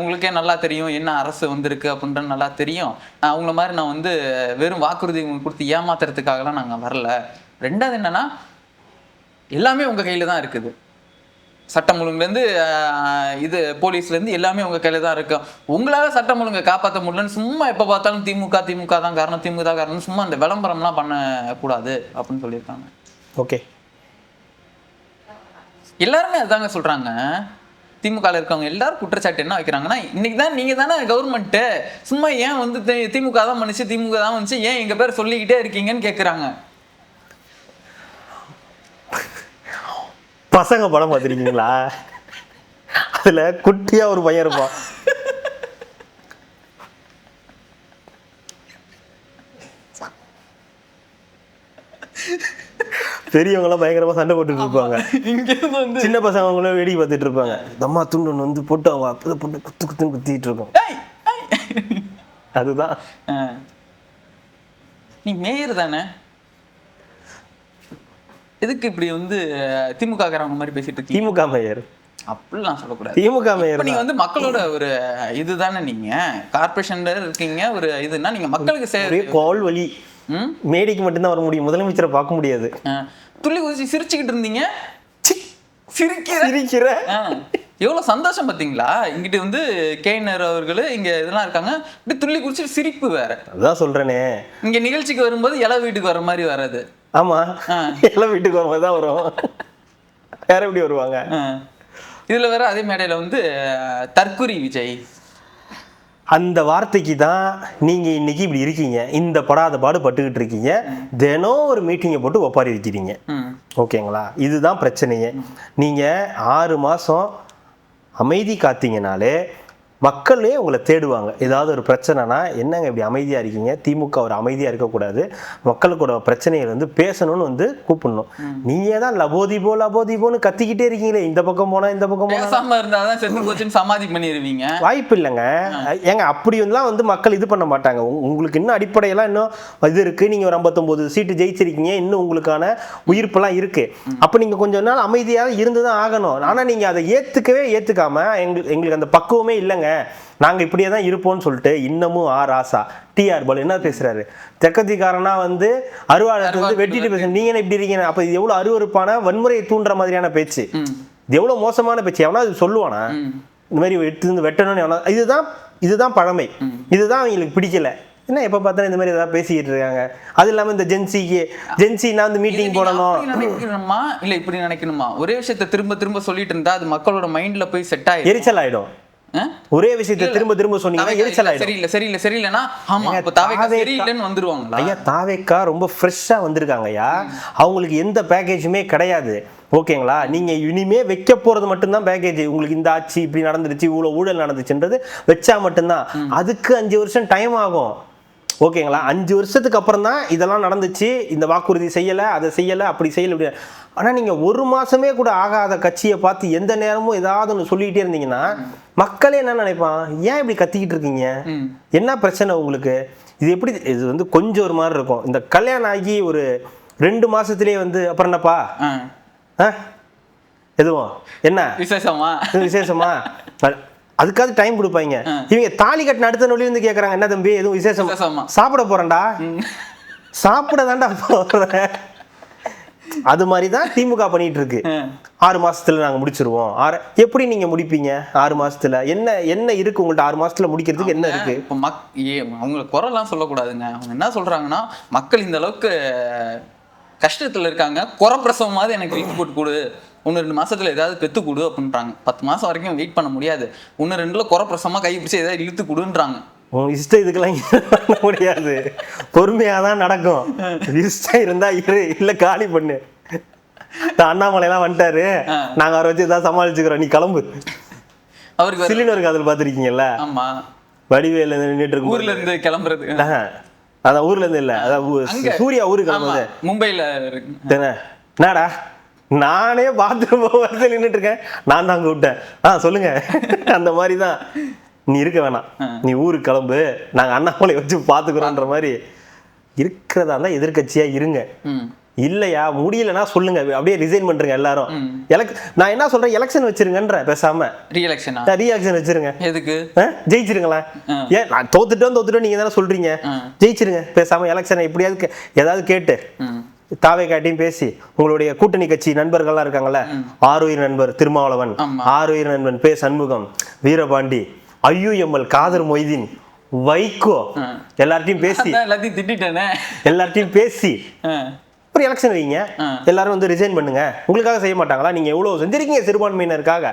உங்களுக்கே நல்லா தெரியும் என்ன அரசு வந்திருக்கு அப்படின்றது நல்லா தெரியும். அவங்கள மாதிரி நான் வந்து வெறும் வாக்குறுதி உங்களுக்கு கொடுத்து ஏமாத்துறதுக்காகலாம் நாங்கள் வரல. ரெண்டாவது என்னன்னா எல்லாமே உங்க கையில தான் இருக்குது, சட்டம் ஒழுங்குலேருந்து இது போலீஸ்லேருந்து எல்லாமே உங்கள் கையில் தான் இருக்கும். உங்களால் சட்டம் ஒழுங்கை காப்பாற்ற முடியலன்னு சும்மா எப்போ பார்த்தாலும் திமுக தான் காரணம், திமுக தான் காரணம், சும்மா அந்த விளம்பரம்லாம் பண்ணக்கூடாது அப்படின்னு சொல்லியிருக்காங்க. ஓகே, எல்லாருமே அதுதாங்க சொல்கிறாங்க. திமுகவில் இருக்கவங்க எல்லாரும் குற்றச்சாட்டு என்ன வைக்கிறாங்கன்னா, இன்னைக்கு தான் நீங்கள் தானே கவர்மெண்ட்டு, சும்மா ஏன் வந்து திமுக தான் பண்ணிச்சு ஏன் எங்கள் பேர் சொல்லிக்கிட்டே இருக்கீங்கன்னு கேட்குறாங்க. பசங்க படம் பார்த்துருக்கீங்களா? அதுல குட்டியா ஒரு பையன் இருப்பான், பெரியவங்களாம் பயங்கரமா சண்டை போட்டுட்டு இருப்பாங்க, சின்ன பசங்க அவங்களும் வேடிக்கை பார்த்துட்டு இருப்பாங்க. தம்மா துண்டு வந்து போட்டு அவங்க அப்பதான் போட்டு குத்து குத்துன்னு குத்திட்டு இருக்கோம். அதுதான் நீ மேயர் தானே, எதுக்கு இப்படி வந்து திமுக காரங்க மாதிரி பேசிட்டு இருக்கீங்க? திமுக மேயர் அப்படிலாம் சொல்லக்கூடாது. திமுக மேயர் நீங்க வந்து மக்களோட ஒரு இதுதானே, நீங்க கார்பரேஷன்ல இருக்கீங்க, ஒரு இதுன்னா நீங்க மக்களுக்கு சேவை. கோல் வலி மேடைக்கு மட்டும்தான் வர முடியும், முதலமைச்சரை பார்க்க முடியாது. துள்ளி குதிச்சு சிரிச்சுக்கிட்டு இருந்தீங்க, சிரிக்கிற எவ்வளவு சந்தோஷம் பார்த்தீங்களா? இங்கிட்டு வந்து கேனர் அவர்கள் இங்க இதெல்லாம் இருக்காங்க, இப்படி துள்ளி குதிச்சு சிரிப்பு வேற. அதான் சொல்றேனே, இங்க நிகழ்ச்சிக்கு வரும்போது இள வீட்டுக்கு வர மாதிரி வராது. ஆமா, எல்லாம் வீட்டுக்கு வரும்போது தான் வரும், வேற எப்படி வருவாங்க? இதுல வேற அதே மேடையில வந்து தற்குறி விஜய் அந்த வார்த்தைக்கு தான் நீங்கள் இன்னைக்கு இப்படி இருக்கீங்க, இந்த படாத பாடு பட்டுக்கிட்டு இருக்கீங்க, தினம் ஒரு மீட்டிங்கை போட்டு ஒப்பாரி வைக்கிறீங்க. ஓகேங்களா? இதுதான் பிரச்சனையே. நீங்கள் 6 மாதம் அமைதி காத்தீங்கனாலே மக்களே உங்களை தேடுவாங்க. ஏதாவது ஒரு பிரச்சனைனா, என்னங்க இப்படி அமைதியாக இருக்கீங்க, திமுக ஒரு அமைதியாக இருக்கக்கூடாது, மக்களுக்கூட பிரச்சனைகள் வந்து பேசணும்னு வந்து கூப்பிடணும். நீங்கள் தான் லபோதிபோன்னு கத்திக்கிட்டே இருக்கீங்களே, இந்த பக்கம் போனால் இந்த பக்கம் பேசாம இருந்தாதான் செத்து போச்சுன்னு சமாதி பண்ணிடுவீங்க. வாய்ப்பு இல்லைங்க. ஏங்க அப்படி எல்லாம் வந்து மக்கள் இது பண்ண மாட்டாங்க. உங்களுக்கு இன்னும் அடிப்படையெல்லாம் இன்னும் இது இருக்குது. நீங்கள் ஒரு 59 சீட்டு ஜெயிச்சிருக்கீங்க, இன்னும் உங்களுக்கான உயிர்ப்பெல்லாம் இருக்குது. அப்போ நீங்கள் கொஞ்ச நாள் அமைதியாக இருந்து தான் ஆகணும். ஆனால் நீங்கள் அதை ஏற்றுக்காம எங்களுக்கு அந்த பக்குவமே இல்லைங்க, நாங்கள் இப்படியே தான் இருப்போம்னு சொல்லிட்டு இன்னமும் ராசா டிஆர் பாலு என்ன பேசுறாரு, தெக்கத்திக்காரனா வந்து அருவாளத்தை வந்து வெட்டிட்டு பேச, நீங்க என்ன இப்படி இருக்கீங்க? அப்ப இது எவ்வளவு அருவருப்பான வன்முறையை தூண்டுற மாதிரியான பேச்சு, இது எவ்வளவு மோசமான பேச்சு. எவனா அது சொல்லுவானா இந்த மாதிரி வெட்டணும்னு? இதுதான் பழமை, இதுதான் அவங்களுக்கு பிடிக்கல. என்ன எப்ப பார்த்தாலும் இந்த மாதிரி ஏதாவது பேசிக்கிட்டு இருக்காங்க. அது இல்லாம இந்த ஜென்சினா வந்து மீட்டிங் போடணும் நினைக்கணுமா இல்ல இப்படி நினைக்கணுமா? ஒரே விஷயத்த திரும்ப திரும்ப சொல்லிட்டு இருந்தா அது மக்களோட மைண்ட்ல போய் செட் ஆயிடும், எரிச்சல் ஆயிடும். ஒரே விஷயத்தை திரும்ப சொன்னீங்கன்னா எரிச்சல் ஆயிடும். சரியில்லைன்னா ஆமா அப்ப தாவேக்கா சரியில்லைன்னு வந்துருவாங்களா? ஐயா, தாவேக்கா ரொம்ப ஃப்ரெஷ்ஷா வந்திருக்காங்க ஐயா, அவங்களுக்கு எந்த பேக்கேஜுமே கிடையாது. ஓகேங்களா? நீங்க இனிமே வைக்க போறது மட்டும்தான் பேக்கேஜ். உங்களுக்கு இந்த ஆட்சி இப்படி நடந்துருச்சு, இவ்வளவு ஊழல் நடந்துச்சுன்றது வச்சா மட்டும்தான். அதுக்கு 5 வருஷம் டைம் ஆகும். ஓகேங்களா? 5 வருஷத்துக்கு அப்புறம் தான் இதெல்லாம் நடந்துச்சு, இந்த வாக்குறுதி செய்யலை, அதை செய்யலை, அப்படி செய்யலை, இப்படி. ஆனால் நீங்கள் 1 மாதமே கூட ஆகாத கட்சியை பார்த்து எந்த நேரமும் ஏதாவது ஒன்று சொல்லிக்கிட்டே இருந்தீங்கன்னா மக்களே என்ன நினைப்பான், ஏன் இப்படி கத்திக்கிட்டு இருக்கீங்க, என்ன பிரச்சனை உங்களுக்கு? இது வந்து கொஞ்சம் ஒரு மாதிரி இருக்கும். இந்த கல்யாணம் ஆகி ஒரு 2 மாசத்துலேயே வந்து அப்புறம் என்னப்பா எதுவும் என்ன விசேஷமா அதுக்காவது டைம் கொடுப்பாங்க. இவங்க தாலி கட்டின அடுத்த நொழி வந்து கேட்குறாங்க, என்ன தம்பி எதுவும் விசேஷமா? சாப்பிட போறேன்டா, சாப்பிட தான்டா போறேன். அது மாதிரி தான் திமுக பண்ணிட்டு இருக்கு. 6 மாசத்துல நாங்க முடிச்சிருவோம். எப்படி நீங்க முடிப்பீங்க 6 மாசத்துல? என்ன இருக்கு உங்கள்ட்ட 6 மாசத்துல முடிக்கிறதுக்கு? என்ன இருக்கு? அவங்க குறைலாம் சொல்லக்கூடாதுங்க. அவங்க என்ன சொல்றாங்கன்னா, மக்கள் இந்த அளவுக்கு கஷ்டத்துல இருக்காங்க, குறை பிரசவமாவது எனக்கு வீட்டு போட்டு கொடு, 1-2 மாசத்துல ஏதாவது பெத்து கொடு அப்படின்றாங்க. 10 மாசம் வரைக்கும் வெயிட் பண்ண முடியாது, 1-2ல குறை பிரசவமா கை பிடிச்சி ஏதாவது இழுத்து கொடுன்றாங்க. இஷ்டம் இதுக்கெல்லாம் பண்ண முடியாது, பொறுமையாக தான் நடக்கும். இஷ்டம் இருந்தா இல்ல காலி பண்ணு. அண்ணாமலைலாம் வந்துட்டாரு, நாங்க அவரை வச்சு ஏதாவது சமாளிச்சுக்கிறோம், நீ கிளம்பு. அவருக்கு சிலிண்டர் காதல் பார்த்துருக்கீங்கல்ல? ஆமா, வடிவேல நின்றுட்டு இருக்கு, ஊர்ல இருந்து கிளம்புறது. அதான் ஊர்ல இருந்து இல்ல, அதான் சூர்யா ஊருக்கு கிளம்புது, மும்பைல. என்னடா நானே பாத்ரூம் வரது நின்றுட்டு இருக்கேன், நான் தான் கூப்பிட்டேன், சொல்லுங்க. அந்த மாதிரி தான். நீ இருக்க வேணாம், நீ ஊருக்கு கிளம்பு, நாங்க அண்ணாமலை வச்சு பாத்துக்கிறோன்ற மாதிரி இருக்கிறதா இருந்தா எதிர்கட்சியா இருங்க. இல்லையா முடியலன்னா சொல்லுங்க, அப்படியே ரிசைன் பண்றீங்க எல்லாரும். நான் என்ன சொல்றேன், எலெக்ஷன் வச்சிருங்கன்ற, பேசாம ரீஎலெக்ஷன் வச்சிருங்க. எதுக்கு? ஜெயிச்சிருங்களா? ஏன் நான் தோத்துட்டோம் நீங்க தானே சொல்றீங்க, ஜெயிச்சிருங்க பேசாம. எலெக்ஷனை எப்படியாவது ஏதாவது கேட்டு தாவேக்காட்டையும் பேசி, உங்களுடைய கூட்டணி கட்சி நண்பர்கள்லாம் இருக்காங்கல்ல, ஆருயிர் நண்பர் திருமாவளவன், ஆருயிர் நண்பன் பே சண்முகம், வீரபாண்டி, ஐயுஎம்எல் காதர் மொய்தீன், வைகோ, எல்லார்ட்டையும் பேசி ஒரு எலெக்ஷன் வைங்க. எல்லாரும் வந்து ரிசைன் பண்ணுங்க. உங்களுக்காக செய்ய மாட்டாங்களா? நீங்க எவ்வளவு செஞ்சிருக்கீங்க சிறுபான்மையினருக்காக,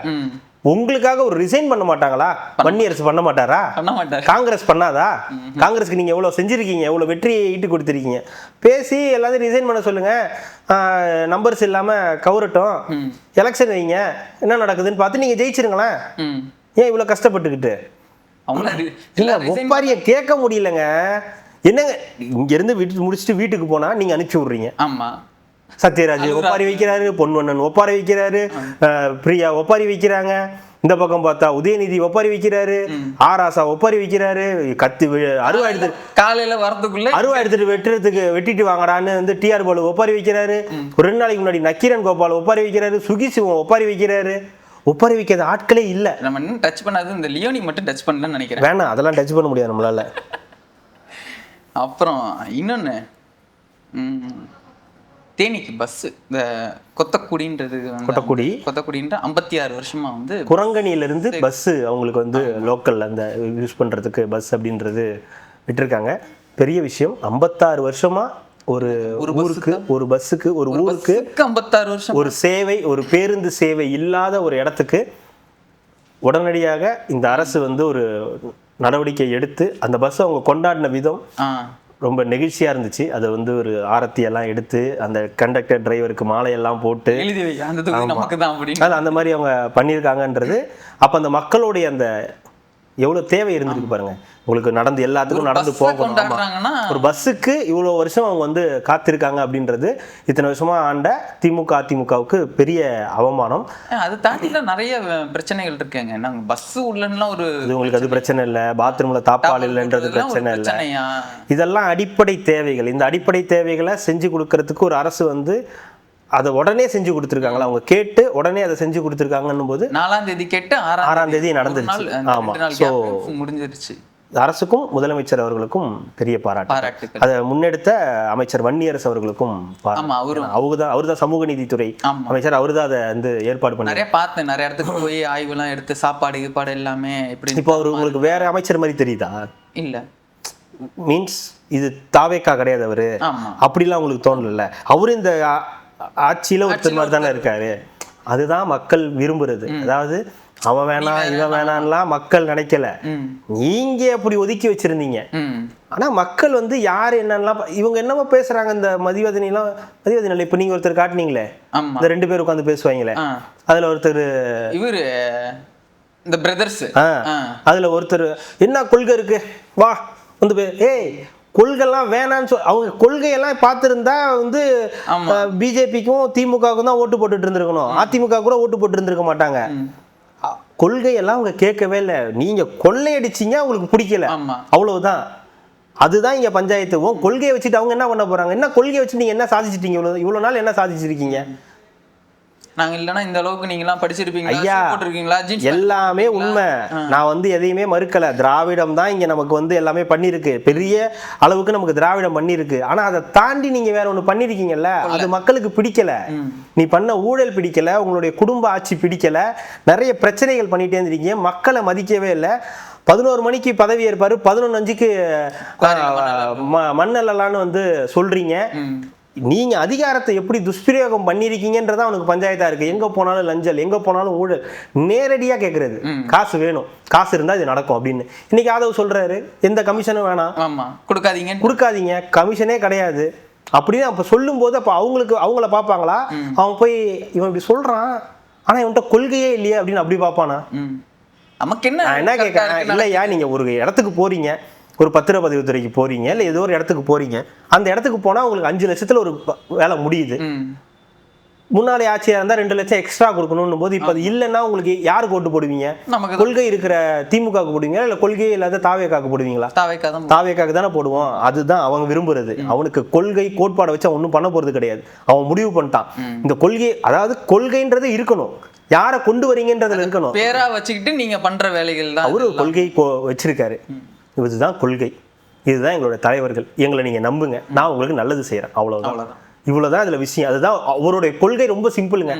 உங்களுக்காக ஒரு ரிசைன் பண்ண மாட்டாங்களா? வன்னியரசு பண்ண மாட்டாரா? காங்கிரஸ் பண்ணாதா? காங்கிரஸ்க்கு நீங்க எவ்வளவு செஞ்சிருக்கீங்க, எவ்வளவு வெற்றியை ஈட்டு கொடுத்துருக்கீங்க. பேசி எல்லாத்தையும் ரிசைன் பண்ண சொல்லுங்க. நம்பர்ஸ் இல்லாம கவுரட்டும், எலெக்ஷன் வைங்க. என்ன நடக்குதுன்னு பார்த்து நீங்க ஜெயிச்சிருங்களேன். ஏன் இவ்வளவு கஷ்டப்பட்டுக்கிட்டு? இல்ல, ஒப்பாரிய கேட்க முடியலங்க. என்னங்க, இங்க இருந்து முடிச்சுட்டு வீட்டுக்கு போனா நீங்க அனுப்பிச்சு விடுறீங்க. ஆமா, சத்யராஜ் ஒப்பாரி வைக்கிறாரு, பொன்வண்ணன் ஒப்பாரி வைக்கிறாரு, பிரியா ஒப்பாரி வைக்கிறாங்க. இந்த பக்கம் பார்த்தா உதயநிதி ஒப்பாரி வைக்கிறாரு, ஆராசா ஒப்பாரி வைக்கிறாரு. கத்தி அருவா எடுத்து காலையில வரதுக்குள்ள அருவா எடுத்துட்டு வெட்டிட்டு வாங்கடான்னு வந்து டிஆர் பாலு ஒப்பாரி வைக்கிறாரு. ஒரு 2 நாளைக்கு முன்னாடி நக்கீரன் கோபால் ஒப்பாரி வைக்கிறாரு, சுகி சிவம் ஒப்பாரி வைக்கிறாரு. ஒப்பாரி வைக்காத ஆட்களே இல்ல. நம்ம இன்னும் டச் பண்ணாது, இந்த லியோனி மட்டும் டச் பண்ணலன்னு நினைக்கிறேன். வேணாம், அதெல்லாம் டச் பண்ண முடியாது நம்மளால. அப்புறம் இன்னொன்னு, தேனிக்கு பஸ், இந்த கொத்தக்குடின்றது, கொத்தக்குடின்ற 56 வருஷமா வந்து குரங்கணியில இருந்து பஸ் அவங்களுக்கு வந்து லோக்கல் அந்த யூஸ் பண்றதுக்கு பஸ் அப்படின்றது விட்டுருக்காங்க. பெரிய விஷயம். 56 வருஷமா ஒரு ஊருக்கு, ஒரு பஸ்ஸுக்கு, ஒரு ஊருக்கு 56 வருஷம் ஒரு சேவை, ஒரு பேருந்து சேவை இல்லாத ஒரு இடத்துக்கு உடனடியாக இந்த அரசு வந்து ஒரு நடவடிக்கை எடுத்து அந்த பஸ்ஸை அவங்க கொண்டாடின விதம் ஆ ரொம்ப நெகிழ்ச்சியாக இருந்துச்சு. அதை வந்து ஒரு ஆரத்தி எல்லாம் எடுத்து அந்த கண்டக்டர் டிரைவருக்கு மாலையெல்லாம் போட்டு எழுதி வை அந்த தொகுதி நமக்கு தான் அப்படின்னு. அது அந்த மாதிரி அவங்க பண்ணியிருக்காங்கன்றது அப்போ அந்த மக்களுடைய அந்த எவ்வளோ தேவை இருந்திருக்கு பாருங்க. உங்களுக்கு நடந்து எல்லாத்துக்கும் நடந்து போகணும். கொண்டாடுறாங்கன்னா ஒரு பஸ்ஸுக்கு இவ்வளோ வருஷம் அவங்க வந்து காத்திருக்காங்க அப்படின்றது இத்தனை வருஷமா ஆண்ட திமுக அதிமுகவுக்கு பெரிய அவமானம். அது தாண்டிலாம் நிறைய பிரச்சனைகள் இருக்குங்க. நாங்கள் பஸ் உள்ளலாம் ஒரு இது உங்களுக்கு அது பிரச்சனை இல்லை, பாத்ரூம்ல தாப்பால் இல்லைன்றது பிரச்சனை இல்லை. இதெல்லாம் அடிப்படை தேவைகள். இந்த அடிப்படை தேவைகளை செஞ்சு கொடுக்கறதுக்கு ஒரு அரசு வந்து அதை உடனே செஞ்சு கொடுத்துருக்காங்களா, அவங்க கேட்டு உடனே அதை செஞ்சு கொடுத்துருக்காங்கன்னும் போது 4ஆம் தேதி கேட்டு 6ஆம் தேதி நடந்துருச்சு. ஆமா, முடிஞ்சிருச்சு. அரசுக்கும் முதலமைச்சர் அவர்களுக்கும் பெரிய பாராட்டு. அதை முன்னெடுத்த அமைச்சர் வன்னியரசு அவர்களுக்கும் அவர்தான் சமூக நீதித்துறை அமைச்சர். அவர்தான் அதை வந்து ஏற்பாடு பண்ணி நிறைய பார்த்தேன். நிறைய இடத்துக்கு போய் ஆய்வுலாம் எடுத்து சாப்பாடு எல்லாமே எப்படி. இப்போ அவர் உங்களுக்கு வேற அமைச்சர் மாதிரி தெரியுதா? இல்ல மீன்ஸ் இது தாவேக்கா கிடையாது அவரு, அப்படிலாம் உங்களுக்கு தோணல. அவரு இந்த ஆட்சியில ஒருத்தர் மாதிரி தானே இருக்காரு. அதுதான் மக்கள் விரும்புறது. அதாவது அவன் வேணாம் இவன் வேணான்லாம் மக்கள் நினைக்கல, நீங்க அப்படி ஒதுக்கி வச்சிருந்தீங்க. ஆனா மக்கள் வந்து யாரு என்னன்னா இவங்க என்னமோ பேசுறாங்க. இந்த மதிவதனில இப்ப நீங்க ஒருத்தர் காட்டினீங்களே, இந்த 2 பேர் உட்காந்து பேசுவாங்களே, அதுல ஒருத்தர் இவரு இந்த பிரதர்ஸ், அதுல ஒருத்தர் என்ன கொள்கை இருக்கு வா வந்து ஏய் கொள்கைலாம் வேணான்னு அவங்க கொள்கையெல்லாம் பார்த்துருந்தா வந்து பிஜேபிக்கும் திமுகவுக்கும் தான் ஓட்டு போட்டுட்டு இருந்திருக்கணும், அதிமுக கூட ஓட்டு போட்டு இருந்திருக்க மாட்டாங்க. கொள்கையெல்லாம் அவங்க கேட்கவே இல்லை. நீங்க கொள்ளையடிச்சிங்க, அவங்களுக்கு பிடிக்கல, அவ்வளவுதான். அதுதான் இங்க பஞ்சாயத்து. கொள்கையை வச்சுட்டு அவங்க என்ன பண்ண போறாங்க? என்ன கொள்கையை வச்சு நீங்க என்ன சாதிச்சிட்டீங்க? இவ்வளவு நாள் என்ன சாதிச்சிருக்கீங்க? நாங்க இல்லனா இந்த அளவுக்கு நீங்க எல்லாம் படிச்சிருப்பீங்களா, ஐயா போட்டுருக்கீங்களா? எல்லாமே உண்மை. நான் வந்து எதையுமே மறுக்கல. திராவிடம் தான் இங்க நமக்கு வந்து எல்லாமே பண்ணிருக்கு, பெரிய அளவுக்கு நமக்கு திராவிடம் பண்ணிருக்கு. ஆனா அதை தாண்டி நீங்க வேற ஒண்ணு பண்ணிருக்கீங்கல்ல, அது மக்களுக்கு பிடிக்கல. நீ பண்ண ஊழல் பிடிக்கல, உங்களுடைய குடும்ப ஆட்சி பிடிக்கல, நிறைய பிரச்சனைகள் பண்ணிட்டே இருந்திருக்கீங்க. மக்களை மதிக்கவே இல்லை. 11 மணிக்கு பதவி ஏற்பாரு, 11:05க்கு மண்ணலான்னு வந்து சொல்றீங்க. நீங்க அதிகாரத்தை எப்படி துஷ்பிரயோகம் பண்ணிருக்கீங்கன்றதான் அவனுக்கு பஞ்சாயத்தா இருக்கு. எங்க போனாலும் லஞ்சல், எங்க போனாலும் ஊழல், நேரடியா கேட்கறது. காசு வேணும், காசு இருந்தா இது நடக்கும் அப்படின்னு. இன்னைக்கு யாதவ் சொல்றாரு எந்த கமிஷனும் வேணாம், கொடுக்காதீங்க, கமிஷனே கிடையாது அப்படின்னு. அப்ப சொல்லும் போது அப்ப அவங்கள பார்ப்பாங்களா? அவன் போய் இவன் இப்படி சொல்றான் ஆனா இவன்கிட்ட கொள்கையே இல்லையே அப்படின்னு அப்படி பார்ப்பானா? நமக்கு என்ன கேட்கறேன் இல்லையா, நீங்க ஒரு இடத்துக்கு போறீங்க, ஒரு பத்திரப்பதிவுத்துறைக்கு போறீங்க, இல்லை ஏதோ ஒரு இடத்துக்கு போறீங்க. அந்த இடத்துக்கு போனால் உங்களுக்கு 5 லட்சத்தில் ஒரு வேலை முடியுது. முன்னாலே ஆட்சியாக இருந்தால் 2 லட்சம் எக்ஸ்ட்ரா கொடுக்கணும் போது இப்போ அது இல்லைன்னா உங்களுக்கு யாருக்கு ஓட்டு போடுவீங்க? கொள்கை இருக்கிற திமுகவுக்கு போடுவீங்களா, இல்லை கொள்கையே இல்லாத தாவேக்காக்கு போடுவீங்களா? தாவேக்காக்கு தானே போடுவோம். அதுதான் அவங்க விரும்புறது. அவனுக்கு கொள்கை கோட்பாடை வச்சு ஒன்றும் பண்ண போறது கிடையாது. அவன் முடிவு பண்ணிட்டான் இந்த கொள்கை, அதாவது கொள்கைன்றது இருக்கணும், யாரை கொண்டு வரீங்கன்றதுல இருக்கணும். பேரா வச்சுக்கிட்டு நீங்க பண்ற வேலைகள் தான் அவரு கொள்கை வச்சிருக்காரு. இதுதான் கொள்கை, இதுதான் எங்களோட தலைவர்கள், எங்களை நீங்க நம்புங்க, நான் உங்களுக்கு நல்லது செய்யறேன், அவ்வளவுதான். இவ்வளவுதான் இதுல விஷயம். அதுதான் அவருடைய கொள்கை. ரொம்ப சிம்பிளுங்க.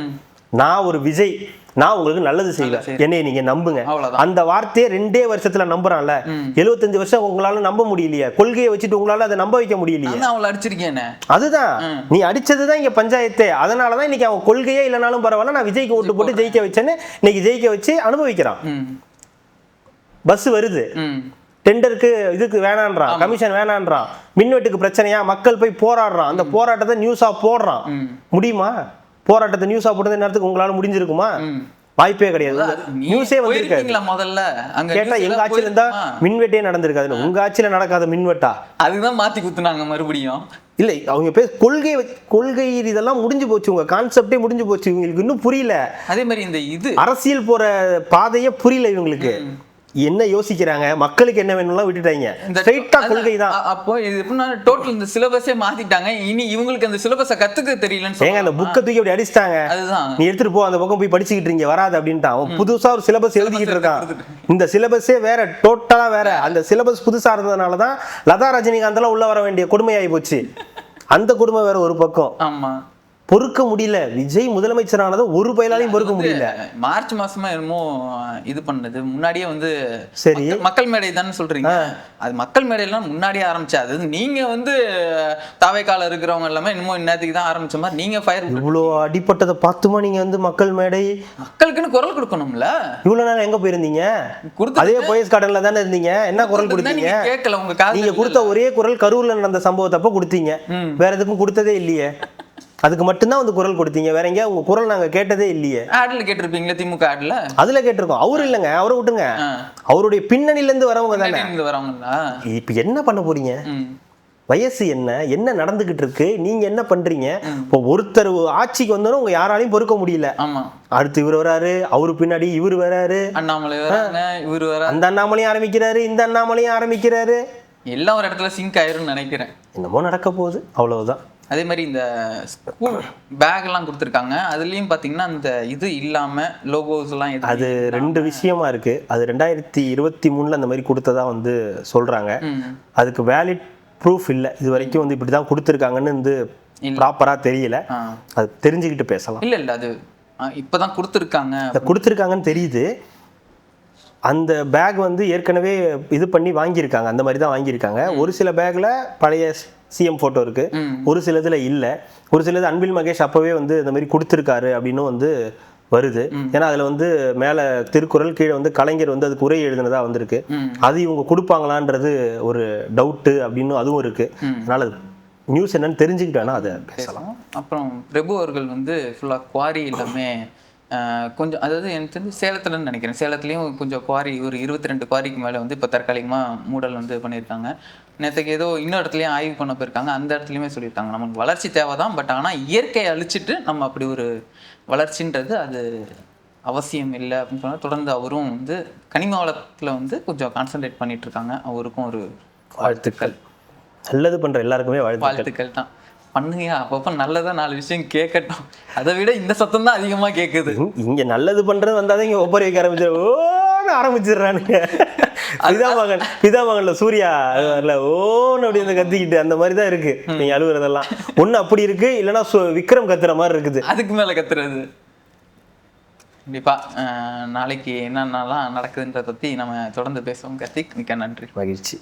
நான் ஒரு விஜய், நான் உங்களுக்கு நல்லது செய்வேன், என்னைய நீங்க நம்புங்க. அந்த வார்த்தையை 2 வருஷத்துல நம்புறான்ல, 75 வருஷம் உங்களால நம்ப முடியலையே, கொள்கையை வச்சுட்டு உங்களால அதை நம்ப வைக்க முடியலையே. அதுதான் நீ அடிச்சதுதான் இங்க பஞ்சாயத்து. அதனாலதான் இன்னைக்கு அவன் கொள்கையே இல்லைனாலும் பரவாயில்ல, நான் விஜய்க்கு ஓட்டு போட்டு ஜெயிக்க வச்சேன்னு இன்னைக்கு ஜெயிக்க வச்சு அனுபவிக்கிறான். பஸ் வருது, டெண்டருக்கு இதுக்கு வேணான்றான், கமிஷன் வேணான்றான், மின்வெட்டுக்கு பிரச்சனையா, மக்கள் போய் போராடுறான், அந்த போராட்டத்தை நியூஸா போடுறான். முடியுமா? போராட்டத்தை நியூஸா போடுறது நேரத்துக்கு உங்களால முடிஞ்சிருக்குமா? வாய்ப்பே கிடையாது. நியூஸே வந்திருக்காது. முதல்ல அங்க கேட்டா எங்க ஆட்சியில இருந்தா மின்வெட்டே நடந்திருக்காது. உங்க ஆட்சியில நடக்காத மின்வெட்டா? அதுதான் மாத்தி குத்துனாங்க மறுபடியும். இல்லை, அவங்க பேச கொள்கை இதெல்லாம் முடிஞ்சு போச்சு, உங்க கான்செப்டே முடிஞ்சு போச்சு. இவங்களுக்கு இன்னும் புரியல. அதே மாதிரி இந்த இது அரசியல் போற பாதையே புரியல இவங்களுக்கு. என்ன யோசிக்கிறாங்க, மக்களுக்கு என்ன வேணும்லாம் விட்டுட்டாங்க. ஸ்ட்ரைட்டா கொள்கை தான். அப்போ இது எப்படின்னா டோட்டல் இந்த சிலபஸே மாத்திட்டாங்க. இனி இவங்களுக்கு அந்த சிலபஸை கத்துக்க தெரியலன்னு ஏங்க அந்த புக்கை தூக்கி அப்படி அடிச்சிட்டாங்க. அதுதான் நீ எடுத்துட்டு போ, அந்த பக்கம் போய் படிச்சுக்கிட்டு இருக்கீங்க, வராது அப்படின்ட்டான். அவன் புதுசா ஒரு சிலபஸ் எழுதிக்கிட்டு இருக்கான். இந்த சிலபஸே வேற, டோட்டலா வேற. அந்த சிலபஸ் புதுசா இருந்ததுனாலதான் லதா ரஜினிகாந்த் எல்லாம் உள்ள வர வேண்டிய கொடுமையாகி போச்சு. அந்த கொடுமை வேற ஒரு பக்கம். ஆமா, பொறுக்க முடியல. விஜய் முதலமைச்சரானதும் ஒரு பயலாலையும் பொறுக்க முடியல. மார்ச் மாசமா என்னமோ இது பண்ணது முன்னாடியே வந்து சரி. மக்கள் மேடை தானே சொல்றீங்க. அது மக்கள் மேடையெல்லாம் முன்னாடியே ஆரம்பிச்சா. அது நீங்க வந்து தாவேக்கால இருக்கிறவங்க எல்லாமே என்னமோ இன்னத்துக்கு தான் ஆரம்பிச்ச மாதிரி நீங்க ஃபயர். இவ்வளோ அடிப்பட்டதை பார்த்துமா நீங்க வந்து மக்கள் மேடை மக்களுக்குன்னு குரல் கொடுக்கணும்ல. இவ்வளவு நேரம் எங்க போயிருந்தீங்க? அதே போயஸ் கார்டன்ல தானே இருந்தீங்க. என்ன குரல் கொடுத்தீங்க? கேட்கல உங்க காது. நீங்க கொடுத்த ஒரே குரல் கரூர்ல நடந்த சம்பவத்தப்ப கொடுத்தீங்க. வேற எதுக்கும் கொடுத்ததே இல்லையே. அதுக்கு மட்டும்தான் வந்து குரல் கொடுத்தீங்க. வேற எங்கேயா உங்க குரல் நாங்க கேட்டதே இல்லையே. ஆட்ல கேட்டிருப்பீங்களா? திமுக ஆட்ல அதுல கேட்டிருக்கோம். அவரு இல்லைங்க, அவரை விட்டுங்க. அவருடைய பின்னணியில இருந்து வரவங்க தானே வரவங்களா. இப்ப என்ன பண்ண போறீங்க? வயசு என்ன நடந்துகிட்டு இருக்கு? நீங்க என்ன பண்றீங்க? இப்போ ஒருத்தர் ஆட்சிக்கு வந்தாலும் உங்க யாராலையும் பொறுக்க முடியல. ஆமா. அடுத்து இவர் வராரு, அவரு பின்னாடி இவர் வராரு, அண்ணாமலை வராங்க, இவர் வர, அந்த அண்ணாமலையும் ஆரம்பிக்கிறாரு, இந்த அண்ணாமலையும் ஆரம்பிக்கிறாரு. எல்லாம் ஒரு இடத்துல சிங்க் ஆயிரும்னு நினைக்கிறேன். என்னமோ நடக்க போகுது, அவ்வளவுதான். அதே மாதிரி இந்த ஸ்கூல் பேக் எல்லாம் கொடுத்துருக்காங்க. அதுலயும் பாத்தீங்கன்னா அந்த இது இல்லாம லோகோஸ் எல்லாம் அது ரெண்டு விஷயமா இருக்கு. அது 2023 அந்த மாதிரி கொடுத்ததா வந்து சொல்றாங்க. அதுக்கு வேலிட் ப்ரூஃப் இல்லை இது வரைக்கும். வந்து இப்படிதான் கொடுத்துருக்காங்கன்னு வந்து ப்ராப்பரா தெரியல. அது தெரிஞ்சுக்கிட்டு பேசலாம். இல்ல அது இப்பதான் கொடுத்துருக்காங்கன்னு தெரியுது. அந்த பேக் வந்து ஏற்கனவே இது பண்ணி வாங்கியிருக்காங்க. அந்த மாதிரி தான் வாங்கியிருக்காங்க. ஒரு சில பேக்ல பழைய சிஎம் போட்டோ இருக்கு, ஒரு சிலதுல இல்லை. ஒரு சிலது அன்பில் மகேஷ் அப்பவே வந்து இந்த மாதிரி கொடுத்துருக்காரு அப்படின்னு வந்து வருது. ஏன்னா அதுல வந்து மேல திருக்குறள், கீழே வந்து கலைஞர் வந்து அதுக்கு உரை எழுதுனதா வந்திருக்கு. அது இவங்க கொடுப்பாங்களான்றது ஒரு டவுட்டு அப்படின்னு அதுவும் இருக்கு. அதனால நியூஸ் என்னன்னு தெரிஞ்சுக்கிட்டோன்னா அதை பேசலாம். அப்புறம் பிரபு அவர்கள் வந்து ஃபுல்லா குவாரி எல்லாமே கொஞ்சம், அதாவது எனக்கு தெரிஞ்சு சேலத்துலன்னு நினைக்கிறேன். சேலத்துலேயும் கொஞ்சம் குவாரி, ஒரு 22 குவாரிக்கு மேலே வந்து இப்போ தற்காலிகமாக மூடல் வந்து பண்ணியிருக்காங்க. நேற்றுக்கு ஏதோ இன்னொரு இடத்துலையும் ஆய்வு பண்ண போயிருக்காங்க. அந்த இடத்துலையுமே சொல்லியிருக்காங்க நமக்கு வளர்ச்சி தேவை தான், பட் ஆனால் இயற்கையை அழிச்சிட்டு நம்ம அப்படி ஒரு வளர்ச்சின்றது அது அவசியம் இல்லை அப்படின்னு சொன்னால், தொடர்ந்து அவரும் வந்து கனிம வளத்தில் வந்து கொஞ்சம் கான்சன்ட்ரேட் பண்ணிட்டு இருக்காங்க. அவருக்கும் ஒரு வாழ்த்துக்கள். நல்லது பண்ணுற எல்லாருக்குமே வாழ்த்துக்கள் தான். பண்ணுங்க, அப்பப்போ நல்லதா 4 விஷயம் கேட்கட்டும். அதை விட இந்த சத்தம் தான் அதிகமாக கேட்குது. இங்கே நல்லது பண்ணுறது வந்தால் இங்கே ஒவ்வொரு வைக்க ஆரம்பிச்சிடுறானுங்க. பிதாமகன்ல சூர்யா ஓன்னு அப்படி இந்த கத்திக்கிட்டு அந்த மாதிரி தான் இருக்கு. நீங்க அழுகுறதெல்லாம் ஒண்ணு அப்படி இருக்கு, இல்லைன்னா விக்ரம் கத்துற மாதிரி இருக்குது. அதுக்கு மேல கத்துறது. கண்டிப்பா நாளைக்கு என்னென்னலாம் நடக்குதுன்றத பத்தி நம்ம தொடர்ந்து பேசுவோம். கார்த்திக், மிக்க நன்றி. மகிழ்ச்சி.